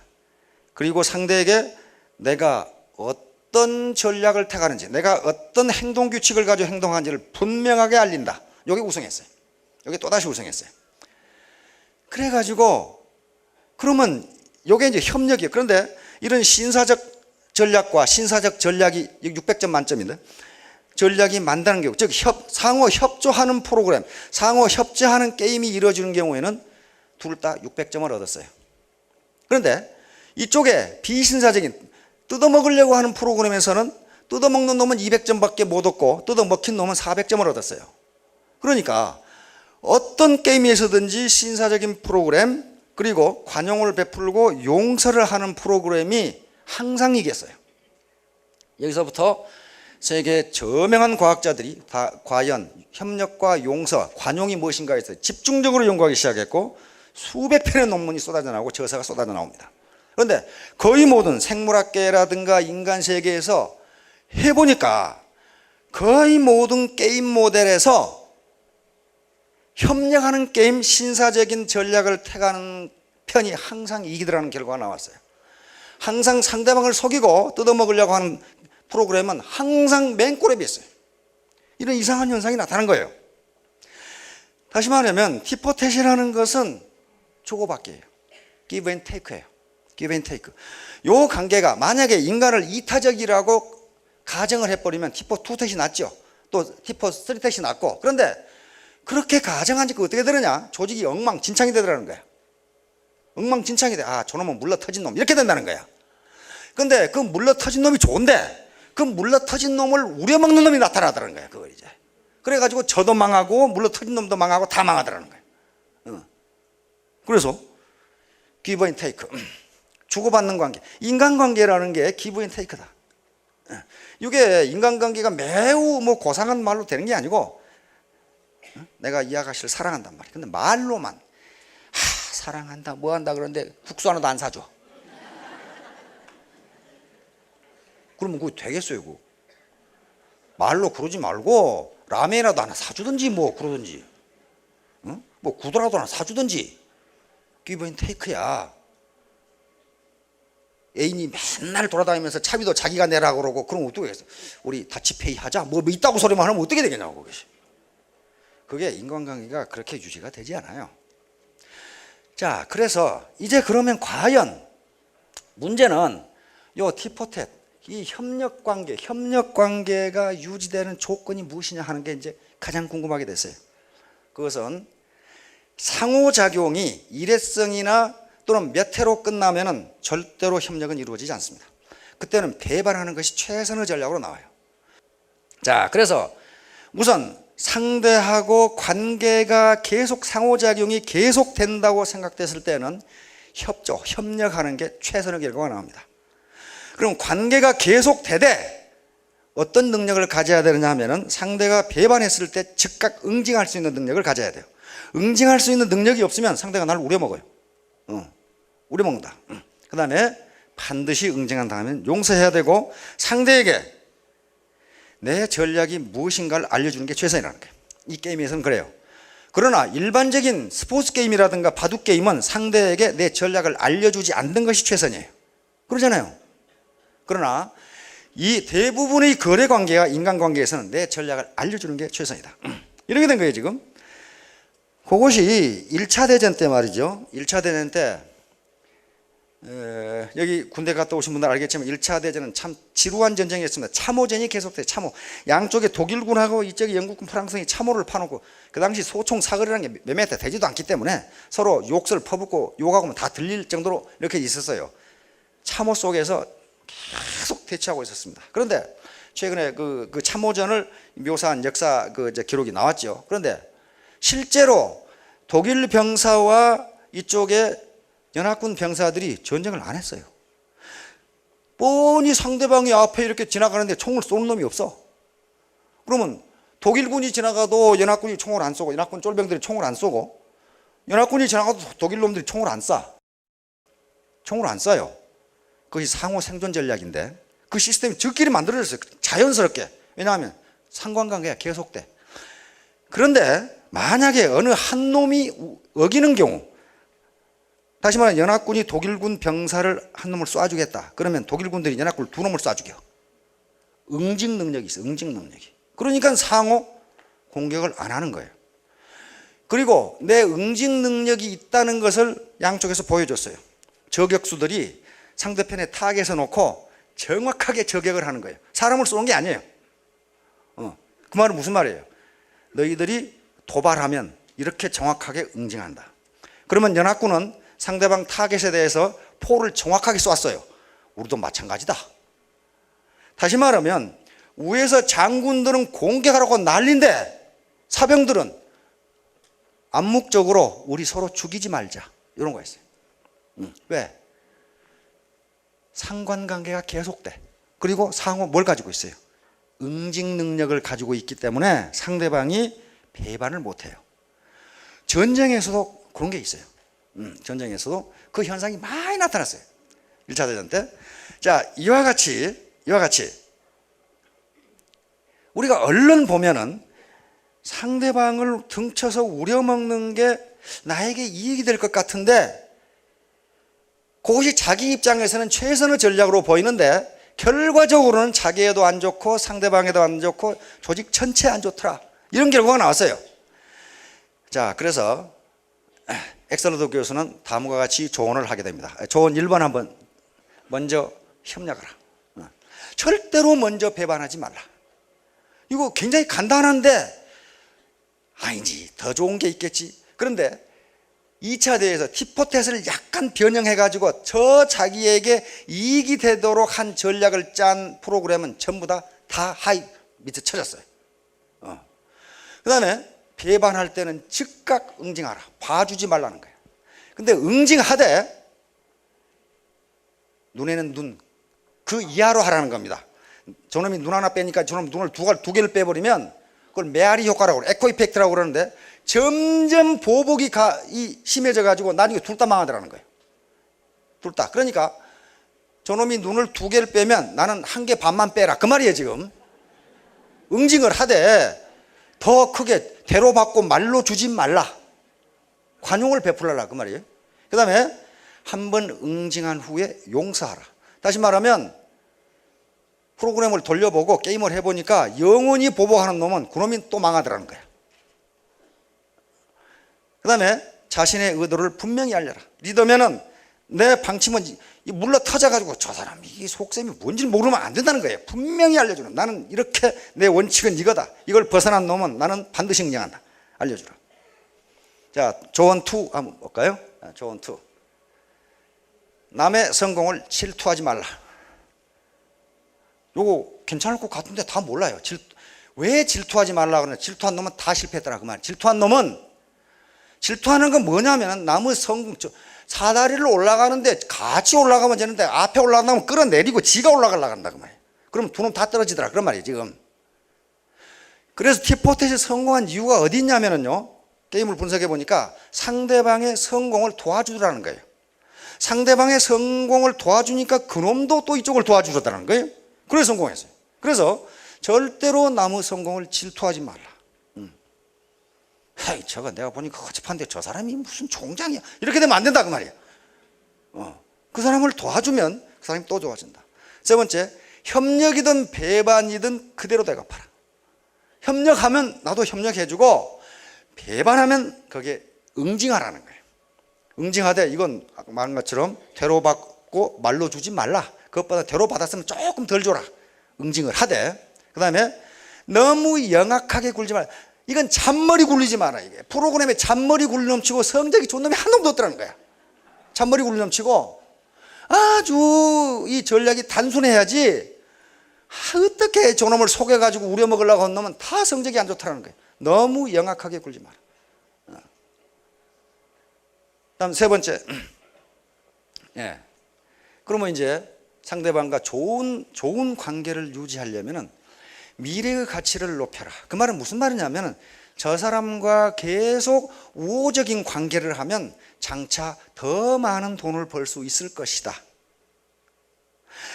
그리고 상대에게 내가 어떤 전략을 택하는지, 내가 어떤 행동 규칙을 가지고 행동하는지를 분명하게 알린다. 여기 우승했어요. 여기 또다시 우승했어요. 그래가지고 그러면 이게 이제 협력이에요. 그런데 이런 신사적 전략과 신사적 전략이 600점 만점인데 전략이 만다는 경우, 즉 상호 협조하는 프로그램, 상호 협조하는 게임이 이루어지는 경우에는 둘 다 600점을 얻었어요. 그런데 이쪽에 비신사적인 뜯어먹으려고 하는 프로그램에서는 뜯어먹는 놈은 200점밖에 못 얻고 뜯어먹힌 놈은 400점을 얻었어요. 그러니까 어떤 게임에서든지 신사적인 프로그램 그리고 관용을 베풀고 용서를 하는 프로그램이 항상 이겼어요. 여기서부터 세계 저명한 과학자들이 다 과연 협력과 용서, 관용이 무엇인가에 대해서 집중적으로 연구하기 시작했고 수백 편의 논문이 쏟아져 나오고 저서가 쏟아져 나옵니다. 그런데 거의 모든 생물학계라든가 인간 세계에서 해보니까 거의 모든 게임 모델에서 협력하는 게임, 신사적인 전략을 택하는 편이 항상 이기더라는 결과가 나왔어요. 항상 상대방을 속이고 뜯어먹으려고 하는 프로그램은 항상 맨골에 비었어요. 이런 이상한 현상이 나타난 거예요. 다시 말하면 티포텟이라는 것은 주고받기예요. give and take예요. give and take. 이 관계가 만약에 인간을 이타적이라고 가정을 해버리면 티포2텟이 낫죠. 또 티포3텟이 낫고, 그런데 그렇게 가정하니까 어떻게 되느냐? 조직이 엉망진창이 되더라는 거야. 엉망진창이 돼. 저놈은 물러터진 놈. 이렇게 된다는 거야. 근데 그 물러터진 놈이 좋은데 그 물러터진 놈을 우려먹는 놈이 나타나더라는 거야. 그걸 이제. 그래가지고 저도 망하고 물러터진 놈도 망하고 다 망하더라는 거야. 그래서 give and take. 주고받는 관계. 인간관계라는 게 give and take다. 이게 인간관계가 매우 고상한 말로 되는 게 아니고, 내가 이 아가씨를 사랑한단 말이야. 근데 말로만 사랑한다 뭐한다 그러는데 국수 하나도 안 사줘. 그러면 그거 되겠어요? 그거 말로 그러지 말고 라면이라도 하나 사주든지 그러든지, 구두라도 하나 사주든지. give and take야. 애인이 맨날 돌아다니면서 차비도 자기가 내라고 그러고 그러면 어떻게 하겠어? 우리 다치페이 하자 뭐 있다고 소리만 하면 어떻게 되겠냐고. 그것이. 그게 인간관계가 그렇게 유지가 되지 않아요. 자, 그래서 이제 그러면 과연 문제는 요 티포텟, 이 협력관계가 유지되는 조건이 무엇이냐 하는 게 이제 가장 궁금하게 됐어요. 그것은 상호작용이 일회성이나 또는 몇 회로 끝나면은 절대로 협력은 이루어지지 않습니다. 그때는 배반하는 것이 최선의 전략으로 나와요. 자, 그래서 우선 상대하고 관계가 계속 상호작용이 계속된다고 생각됐을 때는 협력하는 게 최선의 결과가 나옵니다. 그럼 관계가 계속되되 어떤 능력을 가져야 되느냐 하면은 상대가 배반했을 때 즉각 응징할 수 있는 능력을 가져야 돼요. 응징할 수 있는 능력이 없으면 상대가 나를 우려먹어요. 우려먹는다. 그 다음에 반드시 응징한 다음에 용서해야 되고 상대에게 내 전략이 무엇인가를 알려주는 게 최선이라는 거예요. 이 게임에서는 그래요. 그러나 일반적인 스포츠 게임이라든가 바둑 게임은 상대에게 내 전략을 알려주지 않는 것이 최선이에요. 그러잖아요. 그러나 이 대부분의 거래 관계와 인간관계에서는 내 전략을 알려주는 게 최선이다. 이렇게 된 거예요 지금. 그것이 1차 대전 때 말이죠. 1차 대전 때 여기 군대 갔다 오신 분들 알겠지만 1차 대전은 참 지루한 전쟁이었습니다. 참호전이 계속돼요. 참호. 양쪽에 독일군하고 이쪽에 영국군 프랑스군이 참호를 파놓고 그 당시 소총 사거리라는 게 몇 메터 되지도 않기 때문에 서로 욕설 퍼붓고 욕하고 다 들릴 정도로 이렇게 있었어요. 참호 속에서 계속 대치하고 있었습니다. 그런데 최근에 그 참호전을 묘사한 역사 기록이 나왔죠. 그런데 실제로 독일 병사와 이쪽에 연합군 병사들이 전쟁을 안 했어요. 뻔히 상대방이 앞에 이렇게 지나가는데 총을 쏘는 놈이 없어. 그러면 독일군이 지나가도 연합군이 총을 안 쏘고 연합군 쫄병들이 총을 안 쏘고 연합군이 지나가도 독일 놈들이 총을 안 쏴. 총을 안 쏴요. 그것이 상호 생존 전략인데 그 시스템이 저끼리 만들어졌어요. 자연스럽게. 왜냐하면 상관관계가 계속돼. 그런데 만약에 어느 한 놈이 어기는 경우, 다시 말하면 연합군이 독일군 병사를 한 놈을 쏴주겠다. 그러면 독일군들이 연합군을 두 놈을 쏴 죽여. 응징 능력이 있어. 응징 능력이. 그러니까 상호 공격을 안 하는 거예요. 그리고 내 응징 능력이 있다는 것을 양쪽에서 보여줬어요. 저격수들이 상대편의 타겟에 놓고 정확하게 저격을 하는 거예요. 사람을 쏘는 게 아니에요. 그 말은 무슨 말이에요? 너희들이 도발하면 이렇게 정확하게 응징한다. 그러면 연합군은 상대방 타겟에 대해서 포를 정확하게 쐈어요. 우리도 마찬가지다. 다시 말하면 위에서 장군들은 공격하라고 난리인데 사병들은 암묵적으로 우리 서로 죽이지 말자 이런 거였어요. 왜? 상관관계가 계속돼. 그리고 상호 뭘 가지고 있어요? 응징 능력을 가지고 있기 때문에 상대방이 배반을 못해요. 전쟁에서도 그런 게 있어요. 전쟁에서도 그 현상이 많이 나타났어요. 1차 대전 때. 자, 이와 같이 우리가 얼른 보면은 상대방을 등쳐서 우려먹는 게 나에게 이익이 될 것 같은데 그것이 자기 입장에서는 최선의 전략으로 보이는데 결과적으로는 자기에도 안 좋고 상대방에도 안 좋고 조직 전체에 안 좋더라. 이런 결과가 나왔어요. 자, 그래서 엑설러드 교수는 다음과 같이 조언을 하게 됩니다. 조언 1번 한번 먼저 협력하라. 절대로 먼저 배반하지 말라. 이거 굉장히 간단한데 아니지 더 좋은 게 있겠지. 그런데 2차 대회에서 티포텟을 약간 변형해가지고 저 자기에게 이익이 되도록 한 전략을 짠 프로그램은 전부 다 하이 밑에 쳐졌어요. 그 다음에 배반할 때는 즉각 응징하라. 봐주지 말라는 거예요. 근데 응징하되 눈에는 눈, 그 이하로 하라는 겁니다. 저놈이 눈 하나 빼니까 저놈 눈을 두 개를 빼버리면 그걸 메아리 효과라고 그래요. 에코 이펙트라고 그러는데 점점 보복이 심해져 가지고 나중에 둘 다 망하더라는 거예요. 둘 다. 그러니까 저놈이 눈을 두 개를 빼면 나는 한 개 반만 빼라. 그 말이에요 지금. 응징을 하되 더 크게 대로 받고 말로 주지 말라. 관용을 베풀어라 그 말이에요. 그 다음에 한 번 응징한 후에 용서하라. 다시 말하면 프로그램을 돌려보고 게임을 해보니까 영원히 보복하는 놈은 그놈이 또 망하더라는 거야. 그 다음에 자신의 의도를 분명히 알려라. 리더면은 내 방침은 물러 터져가지고 저 사람이 이 속셈이 뭔지 모르면 안 된다는 거예요. 분명히 알려주는. 나는 이렇게 내 원칙은 이거다. 이걸 벗어난 놈은 나는 반드시 응징한다. 알려주라. 자, 조언 2 한번 볼까요? 조언 2. 남의 성공을 질투하지 말라. 요거 괜찮을 것 같은데 다 몰라요. 왜 질투하지 말라 그러냐. 질투한 놈은 다 실패했더라 그 말. 질투한 놈은 질투하는 건 뭐냐면 남의 성공, 사다리를 올라가는데 같이 올라가면 되는데 앞에 올라간다면 끌어내리고 지가 올라가려고 한다 그 말이에요. 그럼 두 놈 다 떨어지더라. 그런 말이에요, 지금. 그래서 티포텟이 성공한 이유가 어디 있냐면요. 게임을 분석해 보니까 상대방의 성공을 도와주더라는 거예요. 상대방의 성공을 도와주니까 그놈도 또 이쪽을 도와주더라는 거예요. 그래서 성공했어요. 그래서 절대로 남의 성공을 질투하지 말라. 하이, 저거 내가 보니까 허접한데 저 사람이 무슨 총장이야. 이렇게 되면 안 된다, 그 말이야. 그 사람을 도와주면 그 사람이 또 좋아진다. 세 번째, 협력이든 배반이든 그대로 대갚아라. 협력하면 나도 협력해주고, 배반하면 거기에 응징하라는 거예요. 응징하되, 이건 말한 것처럼 대로 받고 말로 주지 말라. 그것보다 대로 받았으면 조금 덜 줘라. 응징을 하되, 그 다음에 너무 영악하게 굴지 말라. 이건 잔머리 굴리지 마라. 이게 프로그램에 잔머리 굴리 넘치고 성적이 좋은 놈이 한 놈도 없더라는 거야. 잔머리 굴리 넘치고 아주 이 전략이 단순해야지, 어떻게 저놈을 속여가지고 우려먹으려고 한 놈은 다 성적이 안 좋다는 거예요. 너무 영악하게 굴지 마라. 다음 세 번째, 예. 그러면 이제 상대방과 좋은 관계를 유지하려면은 미래의 가치를 높여라. 그 말은 무슨 말이냐면, 저 사람과 계속 우호적인 관계를 하면 장차 더 많은 돈을 벌 수 있을 것이다.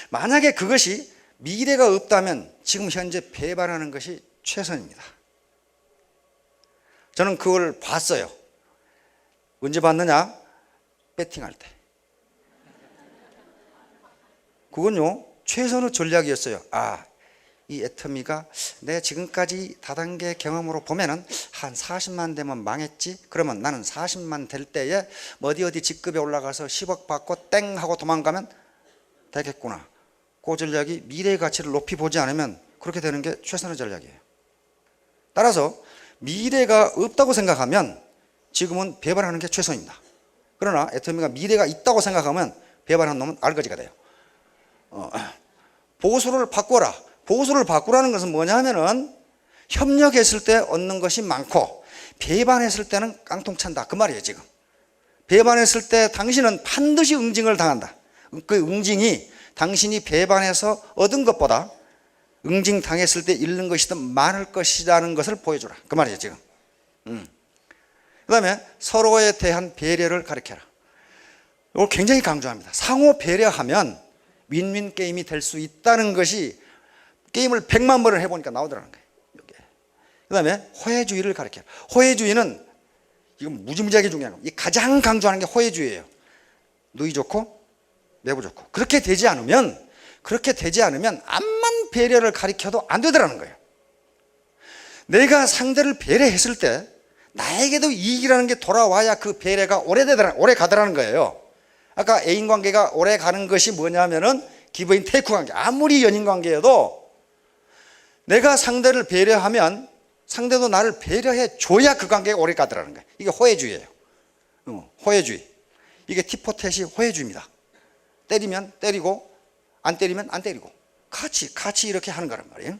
만약에 그것이 미래가 없다면 지금 현재 배반하는 것이 최선입니다. 저는 그걸 봤어요. 언제 봤느냐? 배팅할 때. 그건요, 최선의 전략이었어요. 이 애터미가 내 지금까지 다단계 경험으로 보면은 한 40만 되면 망했지? 그러면 나는 40만 될 때에 어디 직급에 올라가서 10억 받고 땡 하고 도망가면 되겠구나. 그 전략이 미래의 가치를 높이 보지 않으면 그렇게 되는 게 최선의 전략이에요. 따라서 미래가 없다고 생각하면 지금은 배반하는 게 최선입니다. 그러나 애터미가 미래가 있다고 생각하면 배반한 놈은 알거지가 돼요. 보수를 바꿔라. 보수를 바꾸라는 것은 뭐냐 하면은 협력했을 때 얻는 것이 많고 배반했을 때는 깡통 찬다. 그 말이에요, 지금. 배반했을 때 당신은 반드시 응징을 당한다. 그 응징이 당신이 배반해서 얻은 것보다 응징 당했을 때 잃는 것이 더 많을 것이라는 것을 보여주라. 그 말이에요, 지금. 그 다음에 서로에 대한 배려를 가르쳐라. 이걸 굉장히 강조합니다. 상호 배려하면 윈윈 게임이 될 수 있다는 것이 게임을 100만 번을 해보니까 나오더라는 거예요. 그 다음에 호혜주의를 가르쳐요. 호혜주의는 이건 무지무지하게 중요한 거예요. 가장 강조하는 게 호혜주의예요. 누이 좋고 매부 좋고. 그렇게 되지 않으면 암만 배려를 가르쳐도 안 되더라는 거예요. 내가 상대를 배려했을 때 나에게도 이익이라는 게 돌아와야 그 배려가 오래 가더라는 거예요. 아까 애인 관계가 오래 가는 것이 뭐냐면은 기브인 테이크 관계. 아무리 연인 관계여도 내가 상대를 배려하면 상대도 나를 배려해 줘야 그 관계가 오래 가더라는 거예요. 이게 호혜주의예요. 호혜주의. 이게 티포텟이 호혜주의입니다. 때리면 때리고 안 때리면 안 때리고 같이 이렇게 하는 거란 말이에요.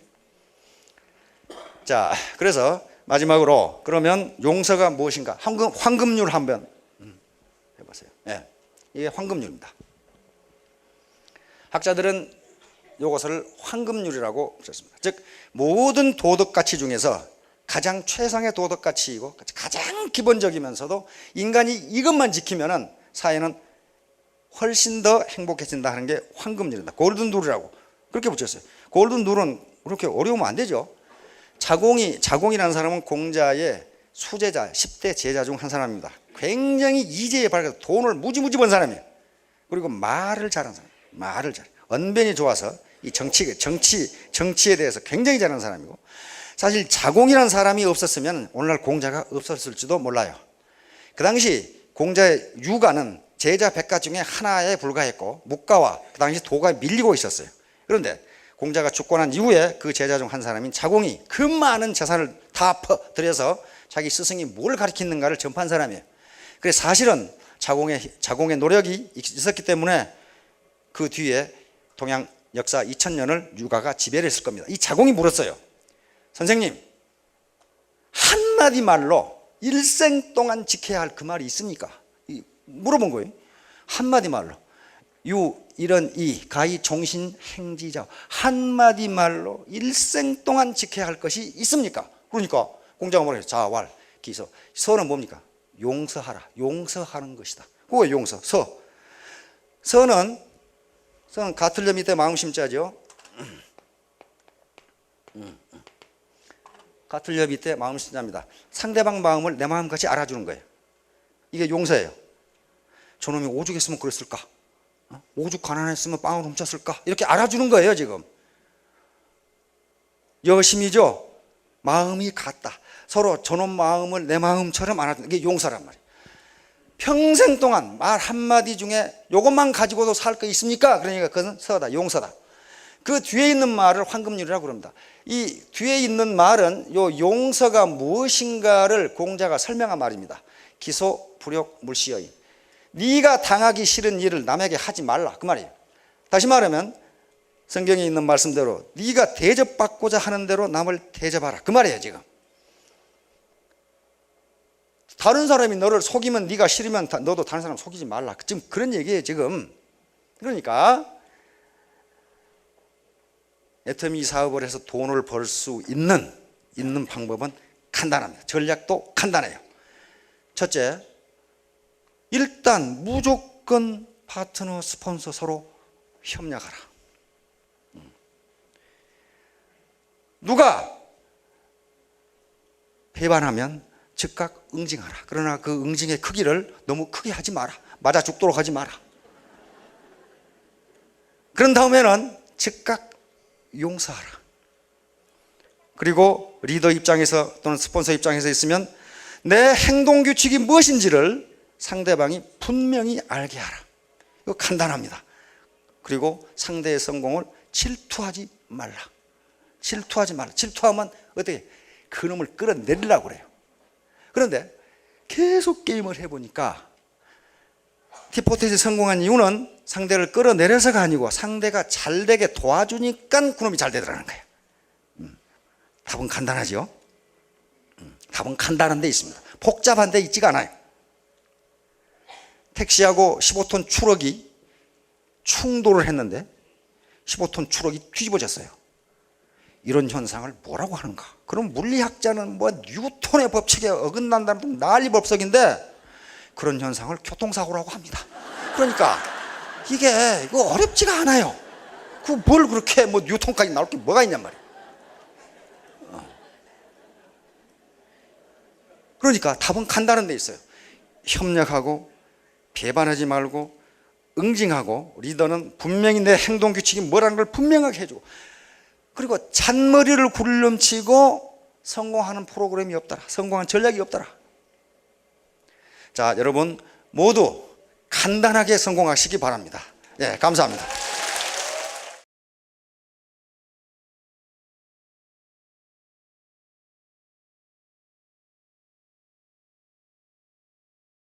자, 그래서 마지막으로 그러면 용서가 무엇인가? 황금률 한번 해보세요. 예, 이게 황금률입니다. 학자들은 이것을 황금률이라고 썼습니다. 즉 모든 도덕가치 중에서 가장 최상의 도덕가치이고 가장 기본적이면서도 인간이 이것만 지키면은 사회는 훨씬 더 행복해진다 하는 게 황금률이다. 골든룰이라고 그렇게 붙였어요. 골든룰은 그렇게 어려우면 안 되죠. 자공이라는 사람은 공자의 수제자 10대 제자 중 한 사람입니다. 굉장히 이재에 밝아서 돈을 무지무지 번 사람이에요. 그리고 말을 잘하는 사람, 말을 잘해. 언변이 좋아서 이 정치에 대해서 굉장히 잘하는 사람이고, 사실 자공이라는 사람이 없었으면 오늘날 공자가 없었을지도 몰라요. 그 당시 공자의 유가는 제자 100가 중에 하나에 불과했고 묵가와 그 당시 도가 밀리고 있었어요. 그런데 공자가 죽고 난 이후에 그 제자 중 한 사람인 자공이 그 많은 재산을 다 들여서 자기 스승이 뭘 가르치는가를 전파한 사람이에요. 그래서 사실은 자공의 노력이 있었기 때문에 그 뒤에 동양 역사 2000년을 유가가 지배를 했을 겁니다. 이 자공이 물었어요. 선생님, 한마디 말로 일생 동안 지켜야 할 그 말이 있습니까? 물어본 거예요. 한마디 말로. 유 이런 이 가히 종신 행지자 한마디 말로 일생 동안 지켜야 할 것이 있습니까? 그러니까 공자가 뭐라 해요? 자왈 기서. 서는 뭡니까? 용서하라. 용서하는 것이다. 그거 용서. 서는 가틀려 밑에 마음 심자죠. 가틀려 밑에 마음 심자입니다. 상대방 마음을 내 마음같이 알아주는 거예요. 이게 용서예요. 저놈이 오죽했으면 그랬을까? 오죽 가난했으면 빵을 훔쳤을까? 이렇게 알아주는 거예요. 지금 여심이죠. 마음이 같다. 서로 저놈 마음을 내 마음처럼 알아주는 게 용서란 말이에요. 평생 동안 말 한마디 중에 이것만 가지고도 살 거 있습니까? 그러니까 그것은 서다, 용서다. 그 뒤에 있는 말을 황금률이라고 그럽니다. 이 뒤에 있는 말은 요 용서가 무엇인가를 공자가 설명한 말입니다. 기소 불욕 물시여인. 네가 당하기 싫은 일을 남에게 하지 말라, 그 말이에요. 다시 말하면 성경에 있는 말씀대로 네가 대접받고자 하는 대로 남을 대접하라, 그 말이에요. 지금 다른 사람이 너를 속이면 네가 싫으면 너도 다른 사람 속이지 말라, 지금 그런 얘기예요. 지금 그러니까 애터미 사업을 해서 돈을 벌 수 있는 방법은 간단합니다. 전략도 간단해요. 첫째, 일단 무조건 파트너, 스폰서 서로 협력하라. 누가 배반하면 즉각 응징하라. 그러나 그 응징의 크기를 너무 크게 하지 마라. 맞아 죽도록 하지 마라. 그런 다음에는 즉각 용서하라. 그리고 리더 입장에서 또는 스폰서 입장에서 있으면 내 행동 규칙이 무엇인지를 상대방이 분명히 알게 하라. 이거 간단합니다. 그리고 상대의 성공을 질투하지 말라. 질투하지 말라. 질투하면 어떻게 그놈을 끌어내리려고 그래요. 그런데 계속 게임을 해보니까 티포텟이 성공한 이유는 상대를 끌어내려서가 아니고 상대가 잘 되게 도와주니까 그놈이 잘 되더라는 거예요. 답은 간단하죠. 답은 간단한 데 있습니다. 복잡한 데 있지가 않아요. 택시하고 15톤 트럭이 충돌을 했는데 15톤 트럭이 뒤집어졌어요. 이런 현상을 뭐라고 하는가? 그럼 물리학자는 뭐 뉴턴의 법칙에 어긋난다는 난리법석인데 그런 현상을 교통사고라고 합니다. 그러니까 이거 어렵지가 않아요. 그 뭘 그렇게 뭐 뉴턴까지 나올 게 뭐가 있냔 말이에요. 그러니까 답은 간단한 데 있어요. 협력하고 배반하지 말고 응징하고, 리더는 분명히 내 행동 규칙이 뭐라는 걸 분명하게 해주고, 그리고 잔머리를 굴름치고 성공하는 프로그램이 없더라. 성공한 전략이 없더라. 자, 여러분 모두 간단하게 성공하시기 바랍니다. 네, 감사합니다.